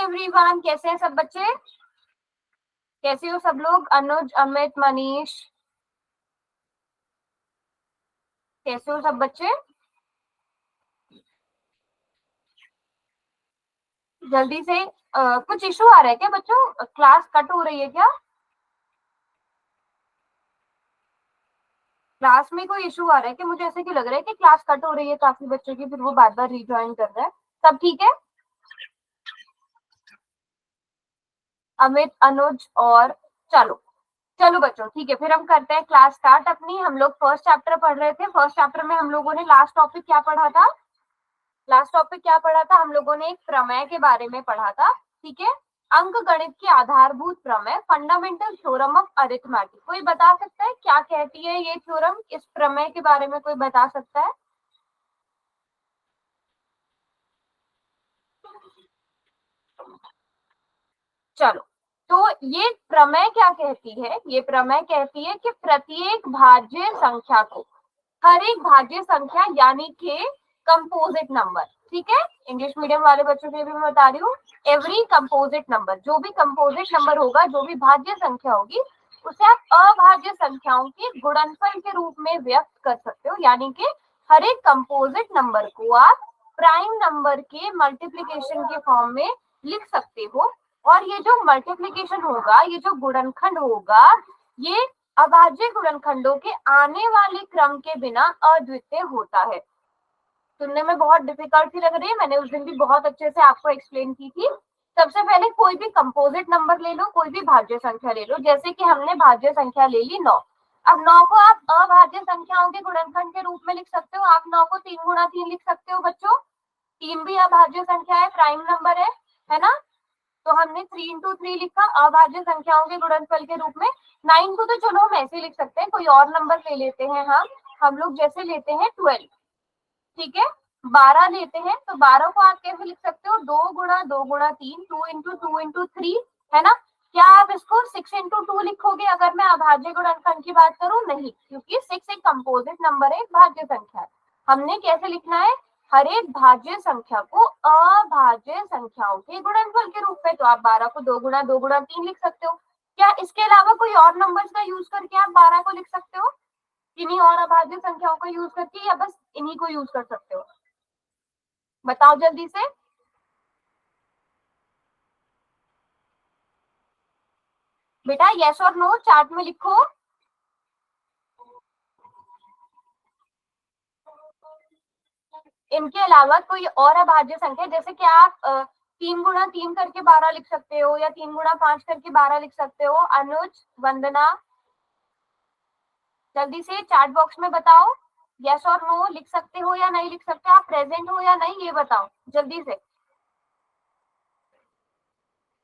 Everyone, कैसे हैं सब बच्चे? कैसे हो सब लोग? अनुज, अमित, मनीष, कैसे हो सब बच्चे? जल्दी से। कुछ इशू आ रहा है क्या बच्चों? क्लास कट हो रही है क्या? क्लास में कोई इशू आ रहा है कि मुझे ऐसे क्यों लग रहा है कि क्लास कट हो रही है काफी बच्चों की, फिर वो बार बार रिज्वाइन कर रहा है। सब ठीक है? अमित, अनुज और चलो चलो बच्चों, ठीक है, फिर हम करते हैं क्लास स्टार्ट अपनी। हम लोग फर्स्ट चैप्टर पढ़ रहे थे। फर्स्ट चैप्टर में हम लोगों ने लास्ट टॉपिक क्या पढ़ा था? लास्ट टॉपिक क्या पढ़ा था? हम लोगों ने एक प्रमेय के बारे में पढ़ा था, ठीक है। अंक गणित के आधारभूत प्रमेय, फंडामेंटल थ्योरम ऑफ अरिथमेटिक। कोई बता सकता है क्या कहती है ये थ्योरम? इस प्रमेय के बारे में कोई बता सकता है? चलो, तो ये प्रमेय क्या कहती है? ये प्रमेय कहती है कि प्रत्येक भाज्य संख्या को, हर एक भाज्य संख्या यानी कि कंपोजिट नंबर, ठीक है, इंग्लिश मीडियम वाले बच्चों के लिए भी मैं बता रही हूँ, एवरी कंपोजिट नंबर, जो भी कंपोजिट नंबर होगा, जो भी भाज्य संख्या होगी, उसे आप अभाज्य संख्याओं के गुणनफल के रूप में व्यक्त कर सकते हो। यानी कि हर एक कंपोजिट नंबर को आप प्राइम नंबर के मल्टीप्लीकेशन के फॉर्म में लिख सकते हो। और ये जो मल्टीप्लीकेशन होगा, ये जो गुणनखंड होगा, ये अभाज्य गुणनखंडों के आने वाले क्रम के बिना अद्वितीय होता है। सुनने में बहुत डिफिकल्ट सी लग रही है, मैंने उस दिन भी बहुत अच्छे से आपको एक्सप्लेन की थी। सबसे पहले कोई भी कंपोजिट नंबर ले लो, कोई भी भाज्य संख्या ले लो, जैसे कि हमने भाज्य संख्या ले ली 9। अब 9 को आप अभाज्य संख्याओं के गुणनखंड के रूप में लिख सकते हो। आप 9 को 3 गुणा 3 लिख सकते हो बच्चों। 3 भी अभाज्य संख्या है, प्राइम नंबर है ना? तो हमने 3 इंटू 3 लिखा अभाज्य संख्याओं के गुणनफल के रूप में। 9 को तो चलो हम ऐसे लिख सकते हैं, कोई और नंबर ले लेते हैं। हम लोग जैसे लेते हैं 12, ठीक है। 12 लेते हैं तो 12 को आप कैसे लिख सकते हो? 2 गुणा 2 गुणा 3, 2 इंटू 3, है ना? क्या आप इसको 6 इंटू 2 लिखोगे अगर मैं अभाज्य गुणनखंड की बात करूं? नहीं, क्योंकि 6 एक कंपोजिट नंबर है, एक भाज्य संख्या है। हमने कैसे लिखना है? हर एक भाज्य संख्या को अभाज्य संख्याओं के गुणनफल के रूप में। तो आप 12 को 2 गुणा 3 लिख सकते हो। क्या इसके अलावा कोई और नंबर्स का यूज करके आप 12 को लिख सकते हो? इन्हीं और अभाज्य संख्याओं का यूज करके, या बस इन्हीं को यूज कर सकते हो? बताओ जल्दी से। बेटा यस और नो चार्ट में लिखो। इनके अलावा कोई और अभाज्य संख्या, जैसे कि आप 3 गुणा 3 करके 12 लिख सकते हो, या 3 गुणा 5 करके 12 लिख सकते हो। अनुज, वंदना, जल्दी से चैट बॉक्स में बताओ, यस और नो लिख सकते हो या नहीं लिख सकते? आप प्रेजेंट हो या नहीं, ये बताओ जल्दी से।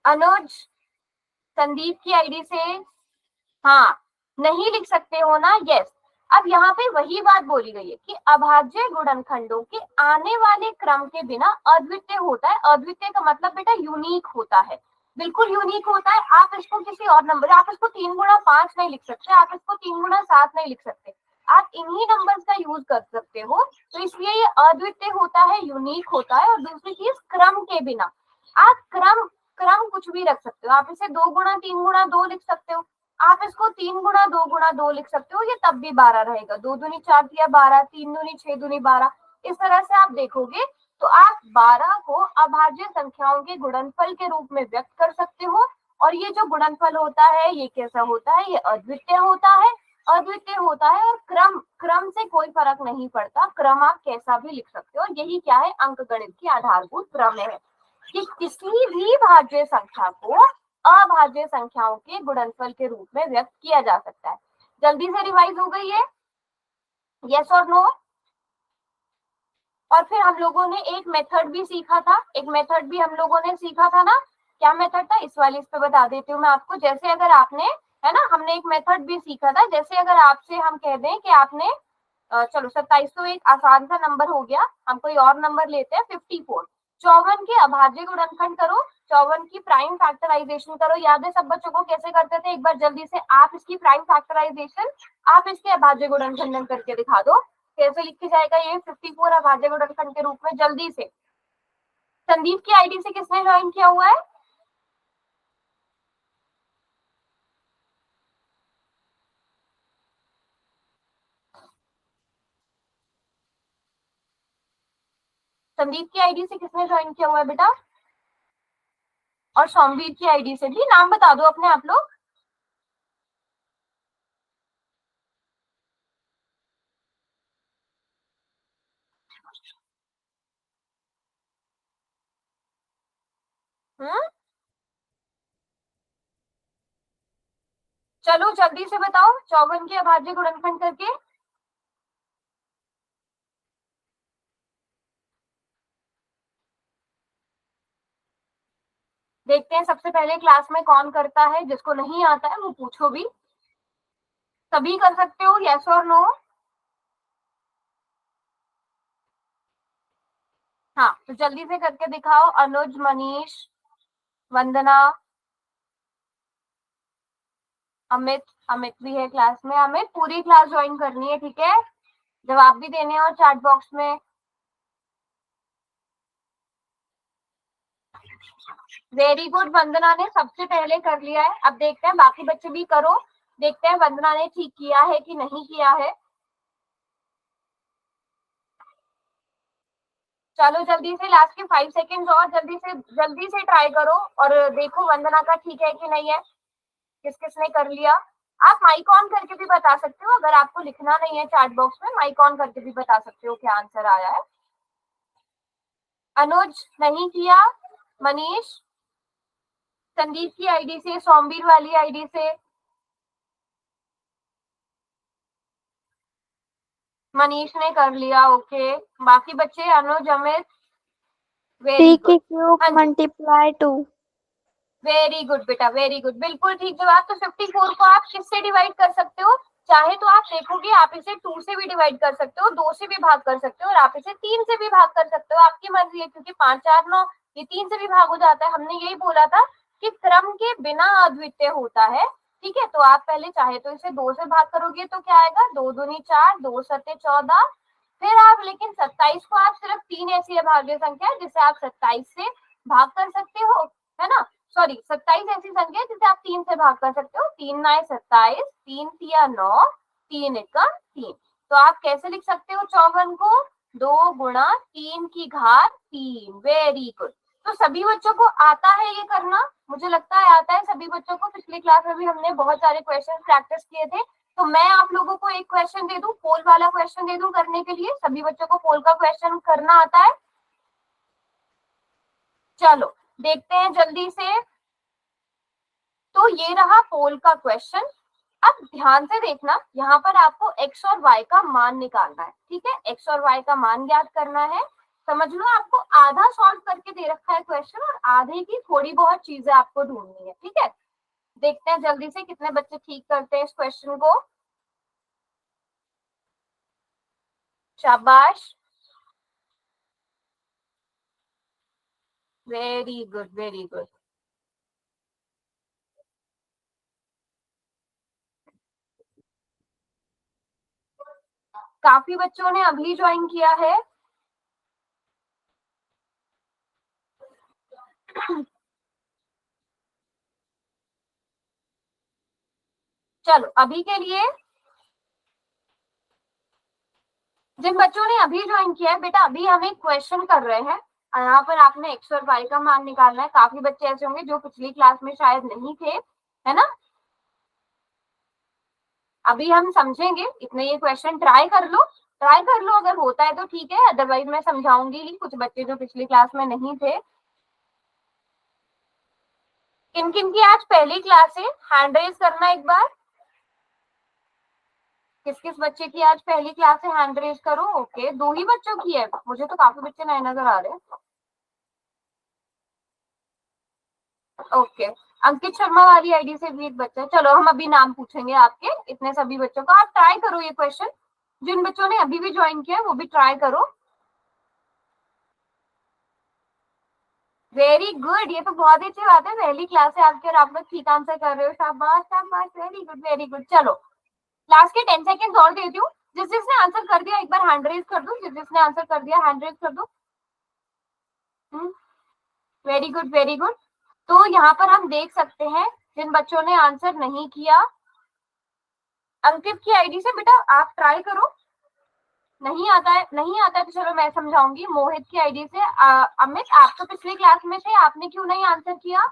अनुज, संदीप की आईडी से हाँ, नहीं लिख सकते हो ना? यस। अब यहाँ पे वही बात बोली गई है कि अभाज्य गुणनखंडों के आने वाले क्रम के बिना अद्वितीय होता है। अद्वितीय का मतलब बेटा यूनिक होता है, बिल्कुल यूनिक होता है। आप इसको किसी और नंबर, आप इसको 3 गुणा 5 नहीं लिख सकते, आप इसको 3 गुणा 7 नहीं लिख सकते, आप इन्हीं नंबर्स का यूज कर सकते हो। तो इसलिए ये अद्वितीय होता है, यूनिक होता है। और दूसरी चीज, क्रम के बिना। आप क्रम क्रम कुछ भी रख सकते हो। आप इसे 2 गुणा 3 गुणा 2 लिख सकते हो, आप इसको 3 गुणा 2 लिख सकते हो, ये तब भी 12 रहेगा। 2 दूनी 4 दिया 12, 3 दूनी 6 दूनी 12। इस तरह से आप देखोगे तो आप 12 को अभाज्य संख्याओं के गुणनफल के रूप में व्यक्त कर सकते हो। और ये जो गुणनफल होता है, ये कैसा होता है? ये अद्वितीय होता है, अद्वितीय होता है। और क्रम क्रम से कोई फर्क नहीं पड़ता, क्रम आप कैसा भी लिख सकते हो। यही क्या है? अंकगणित की आधारभूत प्रमेय है कि किसी भी भाज्य संख्या को अभाज्य संख्याओं के गुणनफल के रूप में व्यक्त किया जा सकता है। जल्दी से रिवाइज हो गई है? यस और नो? और फिर हम लोगों ने एक मेथड भी सीखा था, एक मेथड भी हम लोगों ने सीखा था ना? क्या मेथड था? इस वाले, इस पे बता देती हूँ मैं आपको। जैसे अगर आपने, है ना, हमने एक मेथड भी सीखा था। जैसे अगर आपसे हम कह दें कि आपने चलो 27, तो एक आसान सा नंबर हो गया, हम कोई और नंबर लेते हैं 54। 54 के अभाज्य गुणनखंड करो, 54 की प्राइम फैक्टराइजेशन करो। याद है सब बच्चों को कैसे करते थे? एक बार जल्दी से आप इसकी प्राइम फैक्टराइजेशन, आप इसके अभाज्य गुणनखंडन करके दिखा दो, कैसे लिखा जाएगा ये 54 अभाज्य गुणनखंड के रूप में? जल्दी से। संदीप की आईडी से किसने ज्वाइन किया हुआ है? संदीप की आईडी से किसने ज्वाइन किया हुआ है बेटा? और सोमवीर की आईडी से भी नाम बता दो अपने आप लोग। हम्म, चलो जल्दी से बताओ 54 के अभाज्य गुणनखंड करके। देखते हैं सबसे पहले क्लास में कौन करता है, जिसको नहीं आता है वो पूछो भी। सभी कर सकते हो, यस और नो? हाँ तो जल्दी से करके दिखाओ। अनुज, मनीष, वंदना, अमित। अमित भी है क्लास में। अमित पूरी क्लास ज्वाइन करनी है, ठीक है? जवाब भी देने हैं और चैट बॉक्स में। वेरी गुड, वंदना ने सबसे पहले कर लिया है। अब देखते हैं बाकी बच्चे भी करो, देखते हैं वंदना ने ठीक किया है कि नहीं किया है। चलो जल्दी से, लास्ट के 5 सेकेंड और जल्दी से ट्राई करो और देखो वंदना का ठीक है कि नहीं है, किस किसने कर लिया। आप माइक ऑन करके भी बता सकते हो, अगर आपको लिखना नहीं है चैट बॉक्स में, माइक ऑन करके भी बता सकते हो क्या आंसर आया है। अनुज नहीं किया, मनीष, संदीप की आईडी से, सोमवीर वाली आईडी से, मनीष ने कर लिया। ओके, बाकी बच्चे अनुज, अमित, वेरी टी गुड। की क्यूब हाँ जी, मल्टीप्लाई 2। वेरी गुड बेटा, वेरी गुड, बिल्कुल ठीक जवाब। तो 54 को आप किससे डिवाइड कर सकते हो? चाहे तो आप देखोगे आप इसे 2 से भी डिवाइड कर सकते हो, 2 से भी भाग कर सकते हो, और आप इसे 3 से भी भाग कर सकते हो, आपकी मर्जी है, क्योंकि 5 4 9 ये 3 से भी भाग हो जाता है। हमने यही बोला था कि क्रम के बिना अद्वितीय होता है, ठीक है? तो आप पहले चाहे तो इसे 2 से भाग करोगे तो क्या आएगा, 2 दूनी 4, 2 सत्ते 14। फिर आप लेकिन 27 को आप सिर्फ 3 ऐसी अभाज्य संख्या है जिसे आप 27 से भाग कर सकते हो, है ना? सॉरी, 27 ऐसी संख्या है जिसे आप 3 से भाग कर सकते हो। 3 9 27, 3 तिया 9, 3 एकम 3। तो आप कैसे लिख सकते हो 54 को? 2 गुणा 3 की घात 3। Very good. तो सभी बच्चों को आता है ये करना? मुझे लगता है आता है सभी बच्चों को। पिछली क्लास में भी हमने बहुत सारे क्वेश्चन प्रैक्टिस किए थे। तो मैं आप लोगों को एक क्वेश्चन दे दूं, पोल वाला क्वेश्चन दे दूं करने के लिए। सभी बच्चों को पोल का क्वेश्चन करना आता है? चलो देखते हैं जल्दी से। तो ये रहा पोल का क्वेश्चन। अब ध्यान से देखना, यहाँ पर आपको x और y का मान निकालना है, ठीक है? x और y का मान ज्ञात करना है। समझ लो आपको आधा सॉल्व करके दे रखा है क्वेश्चन, और आधे की थोड़ी बहुत चीजें आपको ढूंढनी है, ठीक है? देखते हैं जल्दी से कितने बच्चे ठीक करते हैं इस क्वेश्चन को। शाबाश, वेरी गुड, वेरी गुड। काफी बच्चों ने अभी ज्वाइन किया है। चलो अभी के लिए जिन बच्चों ने अभी ज्वाइन किया है, बेटा अभी हम एक क्वेश्चन कर रहे हैं। यहाँ पर आपने x और y का मान निकालना है। काफी बच्चे ऐसे होंगे जो पिछली क्लास में शायद नहीं थे, है ना? अभी हम समझेंगे, इतने ये क्वेश्चन ट्राई कर लो, ट्राई कर लो, अगर होता है तो ठीक है, अदरवाइज मैं समझाऊंगी ही। कुछ बच्चे जो पिछली क्लास में नहीं थे। किन किन की आज पहली क्लास है, हैंड रेज करना एक बार। किस किस बच्चे की आज पहली क्लास है, हैंड रेज करो। ओके, 2 ही बच्चों की है, मुझे तो काफी बच्चे नए नजर आ रहे हैं। ओके, अंकित शर्मा वाली आईडी से भी एक बच्चा है। चलो हम अभी नाम पूछेंगे आपके, इतने सभी बच्चों का। आप ट्राई करो ये क्वेश्चन, जिन बच्चों ने अभी भी ज्वाइन किया वो भी ट्राई करो। वेरी गुड, ये तो बहुत ही अच्छी बात है, पहली क्लास है आपके और आप लोग ठीक आंसर कर रहे हो। शाबाश शाबाश, वेरी गुड, वेरी गुड। चलो लास्ट के 10 सेकेंड और देती हूँ। जिस जिसने आंसर कर दिया एक बार हैंड रेज कर दो, जिस जिसने आंसर कर दिया हैंड रेज कर दो। Very good, very good. तो यहाँ पर हम देख सकते हैं जिन बच्चों ने आंसर नहीं किया, अंकित की आईडी से बेटा आप ट्राई करो। नहीं आता है, नहीं आता है तो चलो मैं समझाऊंगी। मोहित की आईडी से अमित, आप तो पिछली क्लास में थे, आपने क्यों नहीं आंसर किया?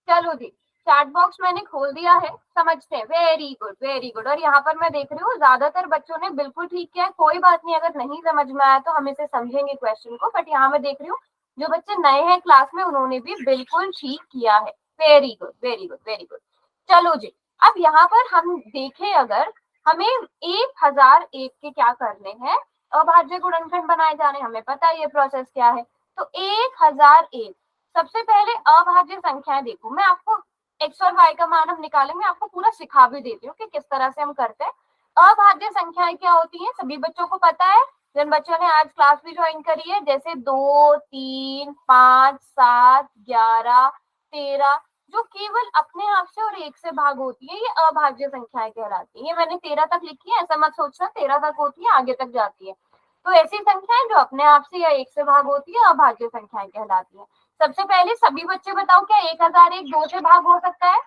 चलो जी, चैट बॉक्स मैंने खोल दिया है, समझते हैं। Very good very good. और यहाँ पर मैं देख रही हूँ ज्यादातर बच्चों ने बिल्कुल ठीक किया है। कोई बात नहीं, अगर नहीं समझ में आया तो हम इसे समझेंगे क्वेश्चन को। बट यहाँ मैं देख रही हूँ जो बच्चे नए हैं क्लास में उन्होंने भी बिल्कुल ठीक किया है। Very good very good very good. चलो जी, अब यहाँ पर हम देखें, अगर हमें 1001 के क्या करने हैं, अभाज्य गुणनखंड बनाए जाने, हमें पता है ये प्रोसेस क्या है। तो 1001, सबसे पहले अभाज्य संख्याएं देखो। मैं आपको एक्स और वाई का मान हम निकालेंगे, आपको पूरा सिखा भी देती हूँ कि किस तरह से हम करते हैं। अभाज्य संख्याएं क्या होती हैं, सभी बच्चों को पता है, जिन बच्चों ने आज क्लास भी ज्वाइन करी है, जैसे 2, 3, 5, 7, 11, 13, जो केवल अपने आप से और एक से भाग होती है, ये अभाज्य संख्याएं कहलाती है। ये मैंने 13 तक लिखी है, ऐसा मत सोचना 13 तक होती है, आगे तक जाती है। तो ऐसी संख्याएं जो अपने आप से या एक से भाग होती है, अभाज्य संख्याएं कहलाती है। सबसे पहले सभी बच्चे बताओ, क्या 1001 2 से भाग हो सकता है?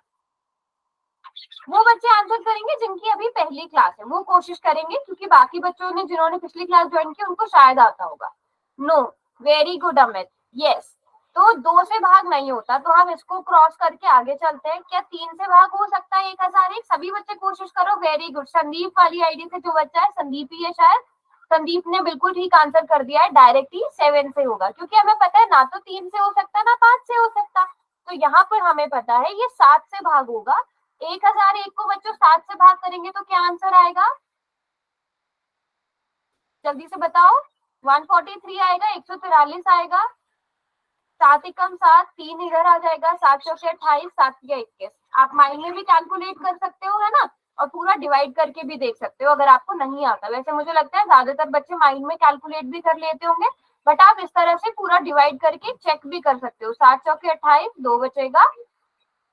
वो बच्चे आंसर करेंगे जिनकी अभी पहली क्लास है, वो कोशिश करेंगे, क्योंकि बाकी बच्चों ने जिन्होंने पिछली क्लास ज्वाइन की उनको शायद आता होगा। No, very good Amit, yes. तो 2 से भाग नहीं होता, तो हम इसको क्रॉस करके आगे चलते हैं। क्या 3 से भाग हो सकता है 1001? सभी बच्चे कोशिश करो। वेरी गुड, संदीप वाली आईडी से जो बच्चा है, संदीप ही है शायद, संदीप ने बिल्कुल ठीक आंसर कर दिया है। डायरेक्टली 7 से होगा, क्योंकि हमें पता है ना तो 3 से हो सकता ना 5 से हो सकता। तो यहाँ पर हमें पता है ये 7 से भाग होगा। 1001 को बच्चों 7 से भाग करेंगे तो क्या आंसर आएगा? जल्दी से बताओ। 143 आएगा, 143 आएगा, 7 एकम 7, 3 इधर आ जाएगा, 7 चौके 28, 7 या 21। आप माइंड में भी कैलकुलेट कर सकते हो, है ना, और पूरा डिवाइड करके भी देख सकते हो अगर आपको नहीं आता। वैसे मुझे लगता है ज्यादातर बच्चे माइंड में कैलकुलेट भी कर लेते होंगे, बट आप इस तरह से पूरा डिवाइड करके चेक भी कर सकते हो। 7 चौके 28, 2 बचेगा,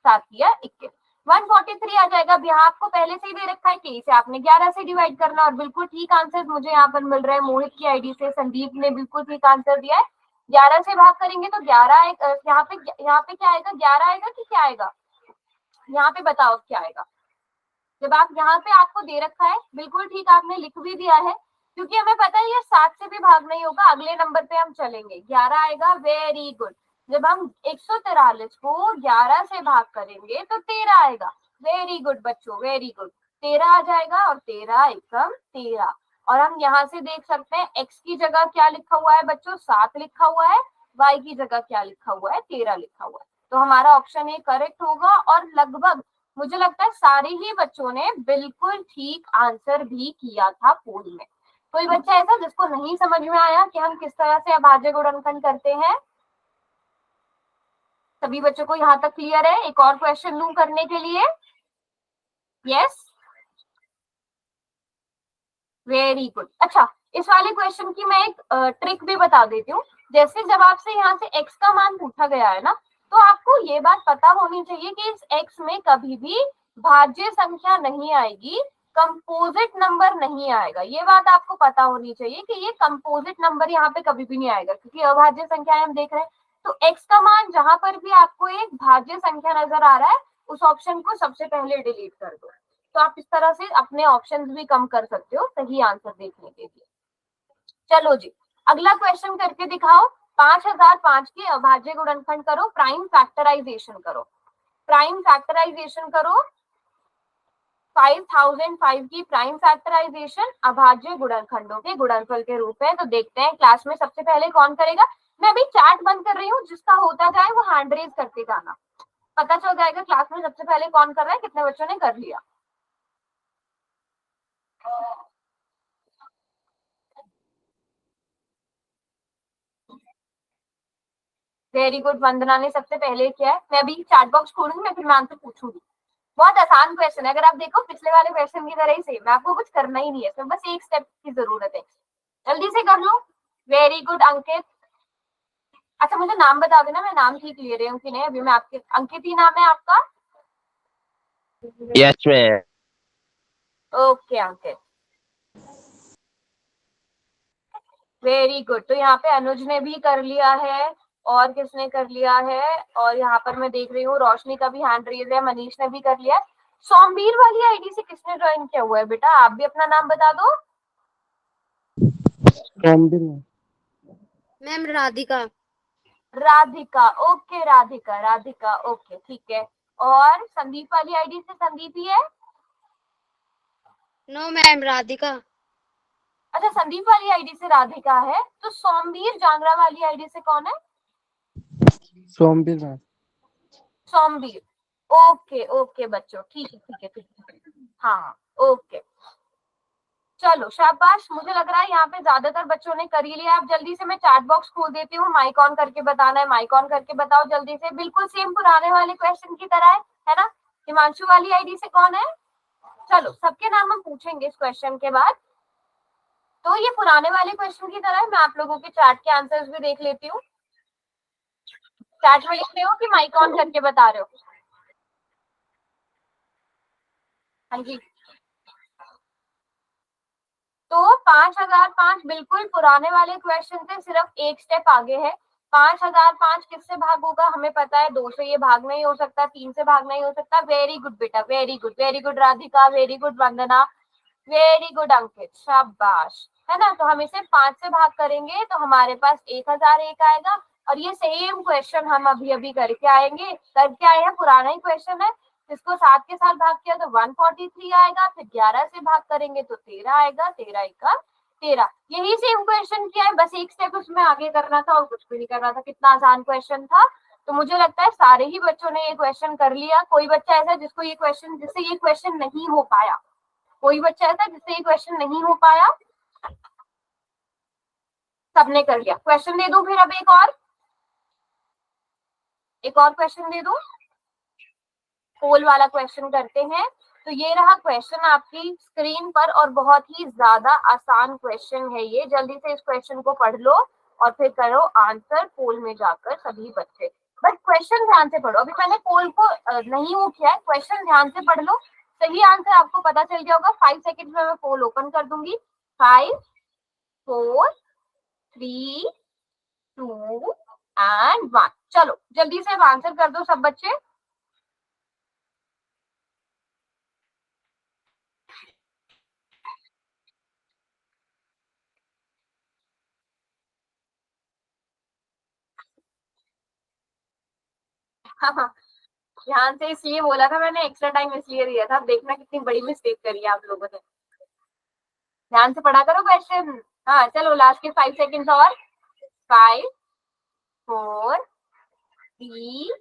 7 या 21, 143 आ जाएगा। अब यहाँ आपको पहले से ही दे रखा है कि इसे आपने 11 से डिवाइड करना। और बिल्कुल ठीक आंसर मुझे यहाँ पर मिल रहा है मोहित की आईडी से, संदीप ने बिल्कुल ठीक आंसर दिया है। 11 से भाग करेंगे तो 11 यहाँ पे क्या आएगा? 11 आएगा कि क्या आएगा? यहाँ पे बताओ क्या आएगा। जब आप यहाँ पे आपको दे रखा है, बिल्कुल ठीक आपने लिख भी दिया है, क्योंकि हमें पता है ये 7 से भी भाग नहीं होगा। अगले नंबर पे हम चलेंगे, 11 आएगा। Very good. जब हम 143 को 11 से भाग करेंगे तो 13 आएगा। वेरी गुड बच्चों, वेरी गुड। 13 आ जाएगा, और 13 एकम 13। और हम यहाँ से देख सकते हैं x की जगह क्या लिखा हुआ है बच्चों? 7 लिखा हुआ है। y की जगह क्या लिखा हुआ है? 13 लिखा हुआ है। तो हमारा ऑप्शन ए करेक्ट होगा। और लगभग मुझे लगता है सारे ही बच्चों ने बिल्कुल ठीक आंसर भी किया था पोल में। कोई बच्चा ऐसा जिसको नहीं समझ में आया कि हम किस तरह से अभाज्य गुणनखंड करते हैं? सभी बच्चों को यहाँ तक क्लियर है? एक और क्वेश्चन लूं करने के लिए? Yes, very good. अच्छा, इस वाले क्वेश्चन की मैं एक ट्रिक भी बता देती हूँ। जैसे जब आपसे यहाँ से x का मान पूछा गया है ना, तो आपको ये बात पता होनी चाहिए कि इस x में कभी भी भाज्य संख्या नहीं आएगी, कंपोजिट नंबर नहीं आएगा। ये बात आपको पता होनी चाहिए कि ये कंपोजिट नंबर यहाँ पे कभी भी नहीं आएगा, क्योंकि अभाज्य संख्याएं हम देख रहे हैं। तो x का मान जहां पर भी आपको एक भाज्य संख्या नजर आ रहा है, उस ऑप्शन को सबसे पहले डिलीट कर दो। तो आप इस तरह से अपने ऑप्शंस भी कम कर सकते हो सही आंसर देखने के लिए। चलो जी, अगला क्वेश्चन करके दिखाओ। 5005 के अभाज्य गुणनखंड करो, प्राइम फैक्टराइजेशन करो। प्राइम फैक्टराइजेशन करो। 5005 की प्राइम फैक्टराइजेशन अभाज्य गुणनखंडों के गुणनफल के रूप में। तो देखते हैं क्लास में सबसे पहले कौन करेगा। मैं अभी चैट बंद कर रही हूँ, जिसका होता जाए वो हैंड रेज करते जाना, पता चल जाएगा क्लास में सबसे पहले कौन कर रहा है, कितने बच्चों ने कर लिया। वेरी गुड, वंदना ने सबसे पहले किया है। मैं अभी चैट बॉक्स खोलूंगी, मैं फिर मैं आंसर पूछूंगी। बहुत आसान क्वेश्चन है, अगर आप देखो पिछले वाले क्वेश्चन की तरह ही सेम है, आपको कुछ करना ही नहीं है, तो बस एक स्टेप की जरूरत है। जल्दी से कर लो। वेरी गुड अंकित। अच्छा मुझे नाम बता देना, मैं नाम ठीक ले रही हूँ कि नहीं। अभी मैं आपके, अंकित ही नाम है आपका? Yes ma'am. ओके अंकित, वेरी गुड। तो यहाँ पे अनुज ने भी कर लिया है, और किसने कर लिया है? और यहाँ पर मैं देख रही हूँ रोशनी का भी हैंड रेज है, मनीष ने भी कर लिया है। सोमवीर वाली आईडी से किसने ज्वाइन किया हुआ है बेटा? आप भी अपना नाम बता दो। Ma'am Radhika. Radhika, okay Radhika, Radhika okay ठीक है। और संदीप वाली आईडी से संदीप ही है? No ma'am, Radhika. अच्छा, संदीप वाली आईडी से राधिका है। तो सोमवीर जांगड़ा वाली आईडी से कौन है? Somvir ma'am. Somvir, okay okay बच्चों, ठीक है ठीक है ठीक है, हाँ ओके। चलो शाबाश, मुझे लग रहा है यहाँ पे ज्यादातर बच्चों ने कर ही लिया। आप जल्दी से, मैं चैट बॉक्स खोल देती हूँ, माइक ऑन करके बताना है, माइक ऑन करके बताओ जल्दी से। बिल्कुल सेम पुराने वाले क्वेश्चन की तरह है ना? हिमांशु वाली आईडी से कौन है? चलो सबके नाम हम पूछेंगे इस क्वेश्चन के बाद। तो ये पुराने वाले क्वेश्चन की तरह है। मैं आप लोगों के चैट के आंसर्स भी देख लेती हूँ। चैट में लिख रहे हो कि माइक ऑन करके बता रहे हो? हाँ जी। तो 5005 बिल्कुल पुराने वाले क्वेश्चन से सिर्फ एक स्टेप आगे है। 5005 किससे भाग होगा हमें पता है, 2 से ये भाग नहीं हो सकता, 3 से भाग नहीं हो सकता। वेरी गुड बेटा, very good, very good Radhika, very good Vandana, very good Ankit, शाबाश। है ना? तो हम इसे 5 से भाग करेंगे तो हमारे पास 1001 आएगा। और ये सेम क्वेश्चन हम अभी अभी करके आएंगे, करके आए हैं, पुराना ही क्वेश्चन है। जिसको 7 के साथ भाग किया तो 143 आएगा, फिर 11 से भाग करेंगे तो 13 आएगा, 13 का 13। यही सेम क्वेश्चन किया है, बस एक स्टेप उसमें आगे करना था और कुछ भी नहीं करना था। कितना आसान क्वेश्चन था। तो मुझे लगता है सारे ही बच्चों ने ये क्वेश्चन कर लिया। कोई बच्चा ऐसा जिसको ये क्वेश्चन, जिससे ये क्वेश्चन नहीं हो पाया? कोई बच्चा ऐसा जिससे ये क्वेश्चन नहीं हो पाया? सबने कर लिया। क्वेश्चन दे दूं फिर अब एक और क्वेश्चन दे दूं? पोल वाला क्वेश्चन करते हैं। तो ये रहा क्वेश्चन आपकी स्क्रीन पर और बहुत ही ज्यादा आसान क्वेश्चन है ये। जल्दी से इस क्वेश्चन को पढ़ लो और फिर करो आंसर पोल में जाकर सभी बच्चे। बट क्वेश्चन ध्यान से पढ़ो। अभी मैंने पोल को नहीं वो किया है, क्वेश्चन ध्यान से पढ़ लो। सही आंसर आपको पता चल गया होगा। 5 सेकेंड में मैं पोल ओपन कर दूंगी। 5 4 3 2 एंड 1। चलो जल्दी से अब आंसर कर दो सब बच्चे। ध्यान से इसलिए बोला था मैंने, एक्स्ट्रा टाइम इसलिए दिया था। देखना कितनी बड़ी मिस्टेक करी है आप लोगों ने। ध्यान से पढ़ा करो क्वेश्चन। हाँ चलो लास्ट के 5 सेकेंड्स और। 5 4 3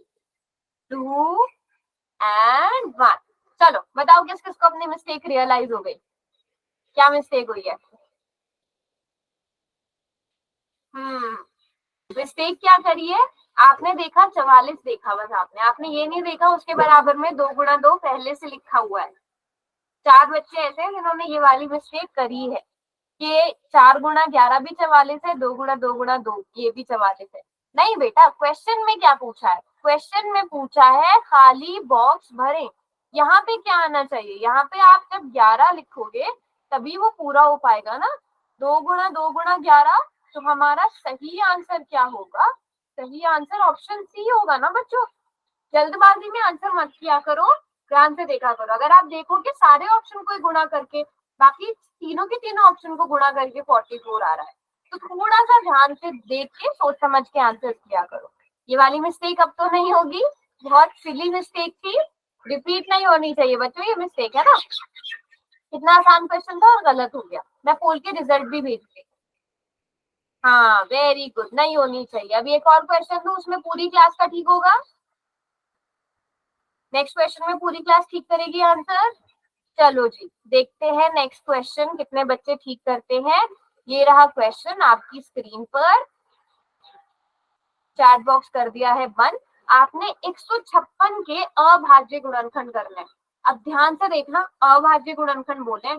2 एंड 1। चलो बताओ किस किसको अपनी मिस्टेक रियलाइज हो गई? क्या मिस्टेक हुई है? मिस्टेक क्या करी है? आपने देखा 44 देखा, बस आपने ये नहीं देखा उसके बराबर में 2 गुणा 2 पहले से लिखा हुआ है। 4 बच्चे ऐसे हैं जिन्होंने ये वाली मिस्टेक करी है कि 4 गुणा 11 भी 44 है, 2 गुणा 2 गुणा 2 ये भी 44 है। नहीं बेटा, क्वेश्चन में क्या पूछा है? क्वेश्चन में पूछा है खाली बॉक्स भरें। यहाँ पे क्या आना चाहिए? यहाँ पे आप जब 11 लिखोगे तभी वो पूरा हो पाएगा ना। 2 गुणा 2 गुणा 11। तो हमारा सही आंसर क्या होगा? सही आंसर ऑप्शन सी होगा ना बच्चों। जल्दबाजी में आंसर मत किया करो, ध्यान से देखा करो। अगर आप देखोगे सारे ऑप्शन को गुणा करके, बाकी तीनों के तीनों ऑप्शन को गुणा करके 44 आ रहा है, तो थोड़ा सा ध्यान से देख के सोच समझ के आंसर किया करो। ये वाली मिस्टेक अब तो नहीं होगी। बहुत सिली मिस्टेक थी, रिपीट नहीं होनी चाहिए बच्चों ये मिस्टेक, है ना? कितना आसान क्वेश्चन था और गलत हो गया। मैं पोल के रिजल्ट भी भेज दी। हाँ वेरी गुड, नहीं होनी चाहिए। अभी एक और क्वेश्चन दूं, उसमें पूरी क्लास का ठीक होगा। नेक्स्ट क्वेश्चन में पूरी क्लास ठीक करेगी आंसर। चलो जी देखते हैं नेक्स्ट क्वेश्चन कितने बच्चे ठीक करते हैं। ये रहा क्वेश्चन आपकी स्क्रीन पर। चैट बॉक्स कर दिया है बंद। आपने 156 के अभाज्य गुणनखंड करने। अब ध्यान से देखना, अभाज्य गुणनखंड बोले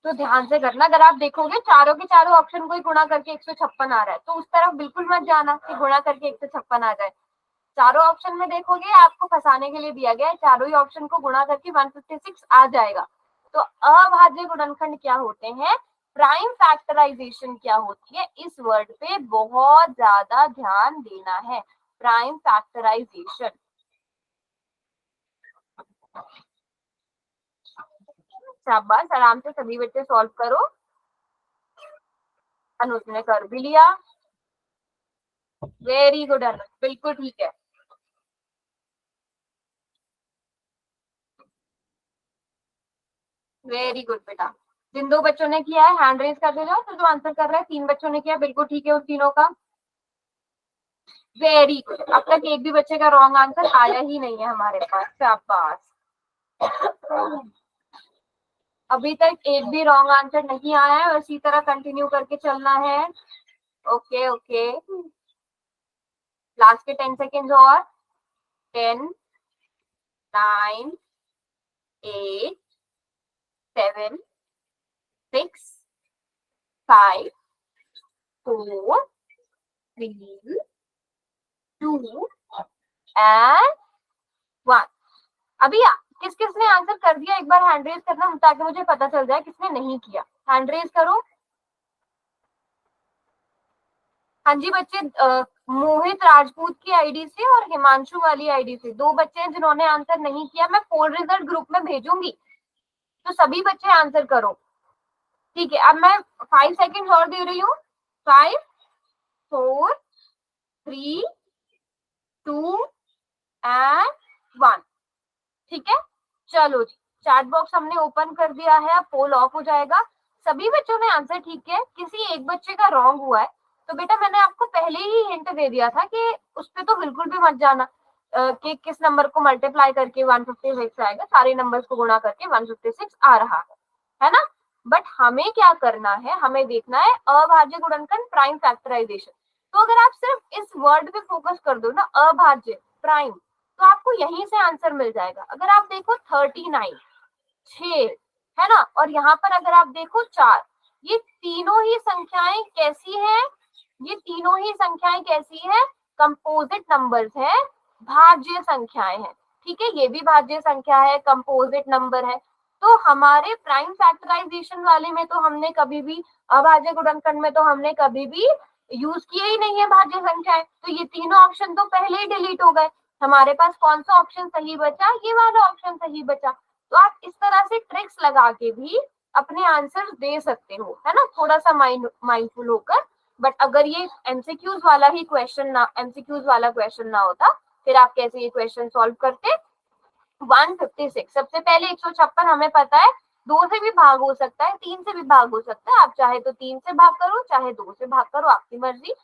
तो ध्यान से करना। अगर आप देखोगे चारों के चारों ऑप्शन को ही गुणा करके 156 आ रहा है तो उस तरफ बिल्कुल मत जाना कि गुणा करके 156 आ जाए। चारों ऑप्शन में देखोगे आपको फंसाने के लिए दिया गया है, चारों ही ऑप्शन को गुणा करके 156 आ जाएगा। तो अभाज्य गुणनखंड क्या होते हैं, प्राइम फैक्टराइजेशन क्या होती है, इस वर्ड पे बहुत ज्यादा ध्यान देना है। प्राइम फैक्टराइजेशन शाबाश, आराम से सभी बच्चे सॉल्व करो। अनुज ने कर भी लिया, वेरी गुड अनुज, बिल्कुल ठीक है। वेरी गुड बेटा। जिन दो बच्चों ने किया है हैंड रेज कर दे जाओ, फिर जो आंसर कर रहा है, 3 बच्चों ने किया, बिल्कुल ठीक है उन तीनों का। वेरी गुड, अब तक एक भी बच्चे का रॉन्ग आंसर आया ही नहीं है हमारे पास, शाबाश। अभी तक एक भी रॉन्ग आंसर नहीं आया है और इसी तरह कंटिन्यू करके चलना है। ओके ओके, लास्ट के 10 सेकेंड्स और। 10, 9, 8, 7, 6, 5, 4, 3, 2 एंड 1। अभी किस किसने आंसर कर दिया, एक बार हैंड रेज करना ताकि मुझे पता चल जाए किसने नहीं किया। हैंड रेज करो। हाँ जी बच्चे, मोहित राजपूत की आईडी से और हिमांशु वाली आईडी से 2 बच्चे हैं जिन्होंने आंसर नहीं किया। मैं पोल रिजल्ट ग्रुप में भेजूंगी, तो सभी बच्चे आंसर करो, ठीक है। अब मैं 5 सेकेंड और दे रही हूँ। 5, 4, 3, 2 एंड 1, ठीक है। चलो जी, चैट बॉक्स हमने ओपन कर दिया है, अब पोल ऑफ हो जाएगा। सभी बच्चों ने आंसर ठीक है, किसी एक बच्चे का रॉन्ग हुआ है, तो बेटा मैंने आपको पहले ही हिंट दे दिया था कि उस पर तो बिल्कुल भी मत जाना कि किस नंबर को मल्टीप्लाई करके 156 आएगा, सारे नंबर्स को गुणा करके 156 आ रहा है ना। बट हमें क्या करना है, हमें देखना है अभाज्य गुणनखंड प्राइम फैक्टराइजेशन। तो अगर आप सिर्फ इस वर्ड पे फोकस कर दो ना, अभाज्य प्राइम, तो आपको यहीं से आंसर मिल जाएगा। अगर आप देखो 39, 6 है ना, और यहाँ पर अगर आप देखो 4, ये तीनों ही संख्याएं कैसी हैं, ये तीनों ही संख्याएं कैसी हैं, कंपोजिट नंबर्स हैं, भाज्य संख्याएं हैं, ठीक है। ये भी भाज्य संख्या है, कंपोजिट नंबर है। तो हमारे प्राइम फैक्टराइजेशन वाले में तो हमने कभी भी, अभाज्य गुणनखंड में तो हमने कभी भी यूज किया ही नहीं है भाज्य संख्याएं, तो ये तीनों ऑप्शन तो पहले ही डिलीट हो गए। हमारे पास कौन सा ऑप्शन सही बचा, ये वाला ऑप्शन सही बचा। तो आप इस तरह से ट्रिक्स लगा के भी अपने आंसर दे सकते हो, है ना, थोड़ा सा माइंडफुल होकर। बट अगर ये एमसीक्यूज वाला ही क्वेश्चन ना, एमसीक्यूज वाला क्वेश्चन ना होता, फिर आप कैसे ये क्वेश्चन सॉल्व करते। 156, सबसे पहले 156 हमें पता है 2 से भी भाग हो सकता है, 3 से भी भाग हो सकता है। आप चाहे तो 3 से भाग करो, चाहे 2 से भाग करो, आपकी मर्जी।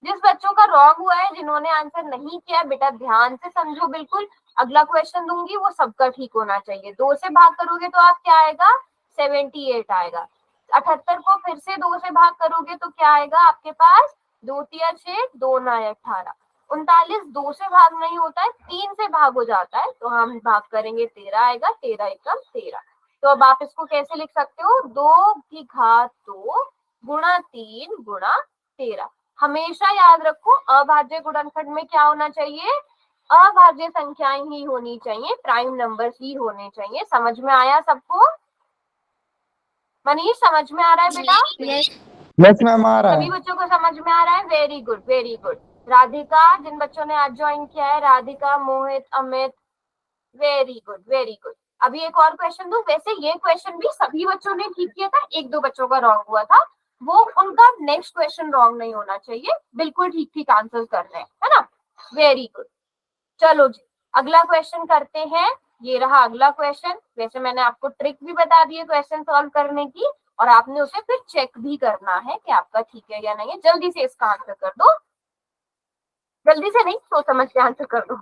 जिस बच्चों का रॉन्ग हुआ है, जिन्होंने आंसर नहीं किया, बेटा ध्यान से समझो बिल्कुल। अगला क्वेश्चन दूंगी वो सबका ठीक होना चाहिए। 2 से भाग करोगे तो आप क्या आएगा, 78 आएगा। 78 को फिर से 2 से भाग करोगे तो क्या आएगा आपके पास, 2 तिया 6, 2 9 18। 39 2 से भाग नहीं होता है, 3 से भाग हो जाता है, तो हम भाग करेंगे 13 आएगा, 13 एकम 13। तो अब आप इसको कैसे लिख सकते हो, 2 की घात 2 गुणा 3 गुणा 13। हमेशा याद रखो अभाज्य गुणनखंड में क्या होना चाहिए, अभाज्य संख्याएं ही होनी चाहिए, प्राइम नंबर्स ही होने चाहिए। समझ में आया सबको, मनीष समझ में आ रहा है बेटा? यस मैम आ रहा सभी है। बच्चों को समझ में आ रहा है, very good very good. Radhika, जिन बच्चों ने आज ज्वाइन किया है, Radhika, Mohit, Amit, very good very good. अभी एक और क्वेश्चन दूं, वैसे ये क्वेश्चन भी सभी बच्चों ने ठीक किया था, 1-2 बच्चों का रॉन्ग हुआ था, वो उनका नेक्स्ट क्वेश्चन रॉन्ग नहीं होना चाहिए, बिल्कुल ठीक ठीक आंसर कर रहे हैं, है ना, वेरी गुड। चलो जी, अगला क्वेश्चन करते हैं। ये रहा अगला क्वेश्चन। वैसे मैंने आपको ट्रिक भी बता दी है क्वेश्चन सॉल्व करने की, और आपने उसे फिर चेक भी करना है कि आपका ठीक है या नहीं है। जल्दी से इसका आंसर कर दो, जल्दी से नहीं, सोच समझ के आंसर कर दो।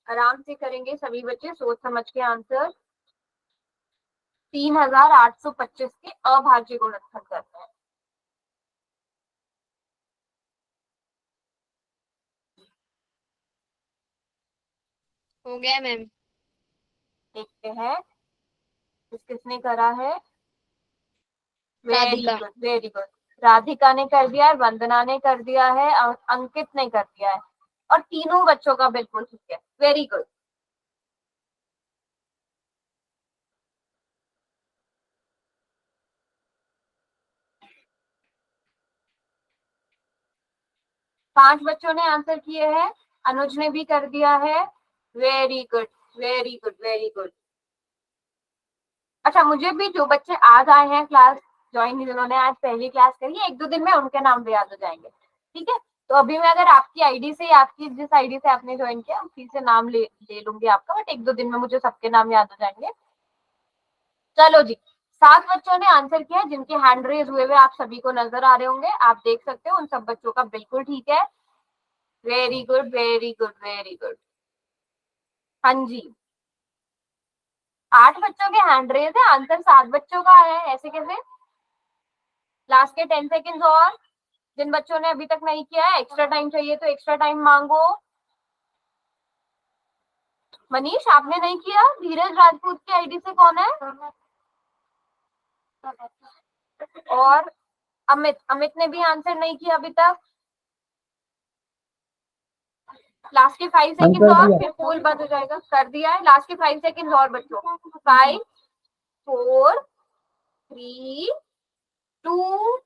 आराम से करेंगे सभी बच्चे, सोच समझ के आंसर। 3825 के अभाज्य गुणनखंड करते हैं। हो गया मैम। देखते हैं किसने करा है। Very Radhika. Good, very good. Radhika ने कर दिया है, वंदना ने कर दिया है और अंकित ने कर दिया है, और तीनों बच्चों का बिल्कुल ठीक है। Very good. पांच बच्चों ने आंसर किए हैं, अनुज ने भी कर दिया है। Very good, very good, very good. अच्छा, मुझे भी जो बच्चे आज आए हैं क्लास ज्वाइन, जिन्होंने आज पहली क्लास करी है, एक दो दिन में उनके नाम भी याद हो जाएंगे। ठीक है, तो अभी मैं अगर आपकी आईडी से, आपकी जिस आईडी से आपने ज्वाइन किया उसी से नाम ले लूंगी आपका, बट एक दो दिन में मुझे सबके नाम याद हो जाएंगे। चलो जी, 7 बच्चों ने आंसर किया जिनके हैंड रेज हुए आप सभी को नजर आ रहे होंगे, आप देख सकते हो उन सब बच्चों का बिल्कुल ठीक है। Very good, very good, very good. हाँ जी, 8 बच्चों के हैंड रेज है, आंसर 7 बच्चों का है, ऐसे कैसे। लास्ट के 10 सेकेंड्स और, जिन बच्चों ने अभी तक नहीं किया है, एक्स्ट्रा टाइम चाहिए तो एक्स्ट्रा टाइम मांगो। मनीष, आपने नहीं किया? धीरज राजपूत की आईडी से कौन है? और अमित, अमित ने भी आंसर नहीं किया अभी तक। लास्ट के 5 सेकंड और, फिर पोल बंद हो जाएगा। कर दिया है, लास्ट के 5 सेकंड और बच्चों। 5 4 3 2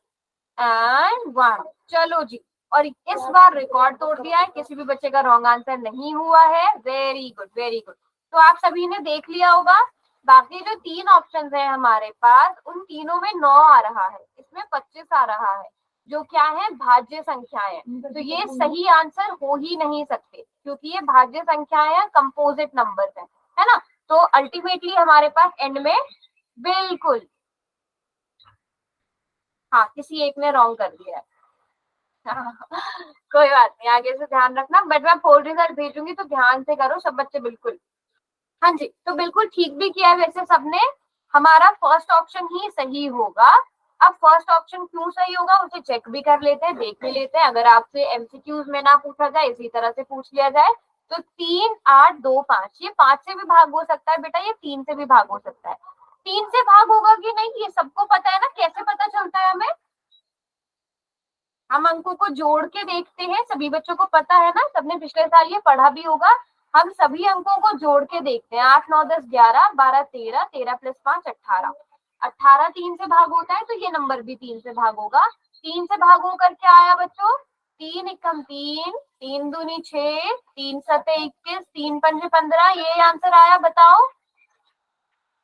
एंड 1। चलो जी, और इस बार रिकॉर्ड तोड़ दिया है, किसी भी बच्चे का रॉन्ग आंसर नहीं हुआ है। Very good, very good. तो आप सभी ने देख लिया होगा, बाकी जो 3 ऑप्शन है हमारे पास, उन तीनों में 9 आ रहा है, इसमें 25 आ रहा है, जो क्या है, भाज्य संख्याएं। तो ये सही आंसर हो ही नहीं सकते, क्योंकि ये भाज्य संख्याएं कंपोजिट नंबर है ना। तो अल्टीमेटली हमारे पास एंड में बिल्कुल, हाँ, किसी एक ने रॉन्ग कर दिया है। कोई बात नहीं, आगे से ध्यान रखना, बट मैं पोल रिजल्ट भेजूंगी तो ध्यान से करो सब बच्चे बिल्कुल। हाँ जी, तो बिल्कुल ठीक भी किया है वैसे सबने। हमारा फर्स्ट ऑप्शन ही सही होगा। अब फर्स्ट ऑप्शन क्यों सही होगा उसे चेक भी कर लेते हैं, देख भी लेते हैं। अगर आपसे एमसीक्यूज में ना पूछा जाए, इसी तरह से पूछ लिया जाए, तो 3 8 2 5, ये 5 से भी भाग हो सकता है बेटा, ये 3 से भी भाग हो सकता है। 3 से भाग होगा कि नहीं ये सबको पता है ना, कैसे पता चलता है हमें? हम अंकों को जोड़ के देखते हैं, सभी बच्चों को पता है ना, सबने पिछले साल ये पढ़ा भी होगा। हम सभी अंकों को जोड़ के देखते हैं, 8 9 10 11 12 13, 13 + 5 18, 18 3 से भाग होता है, तो ये नंबर भी 3 से भाग होगा। 3 से भाग होकर क्या आया बच्चों? 3 एकम 3, 3 दूनी 6, 3 सते 21, 3 पंजे 15, ये आंसर आया। बताओ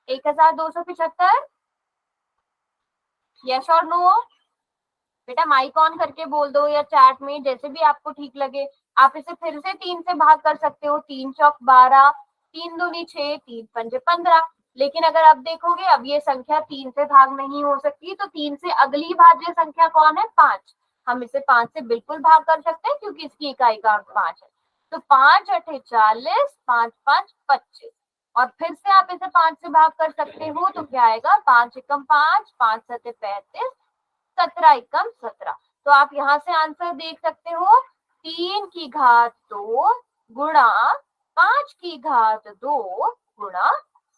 1275। यस और नो? बेटा माइक ऑन करके बोल दो, या चैट में, जैसे भी आपको ठीक लगे। आप इसे फिर से 3 से भाग कर सकते हो, 3 चौक 12, 3 दूनी 6, 3 पंजे 15। लेकिन अगर आप देखोगे अब ये संख्या 3 से भाग नहीं हो सकती, तो 3 से अगली भाज्य संख्या कौन है? 5। हम इसे 5 से बिल्कुल भाग कर सकते हैं, क्योंकि इसकी इकाई का अंक 5 है। तो 5 8 40, 5 5 25, और फिर से आप इसे 5 से भाग कर सकते हो, तो क्या आएगा? 5 एकम 5, 5 सते 35, 17 एकम 17। तो आप यहाँ से आंसर देख सकते हो, 3 की घात 2 गुणा 5 की घात 2 गुणा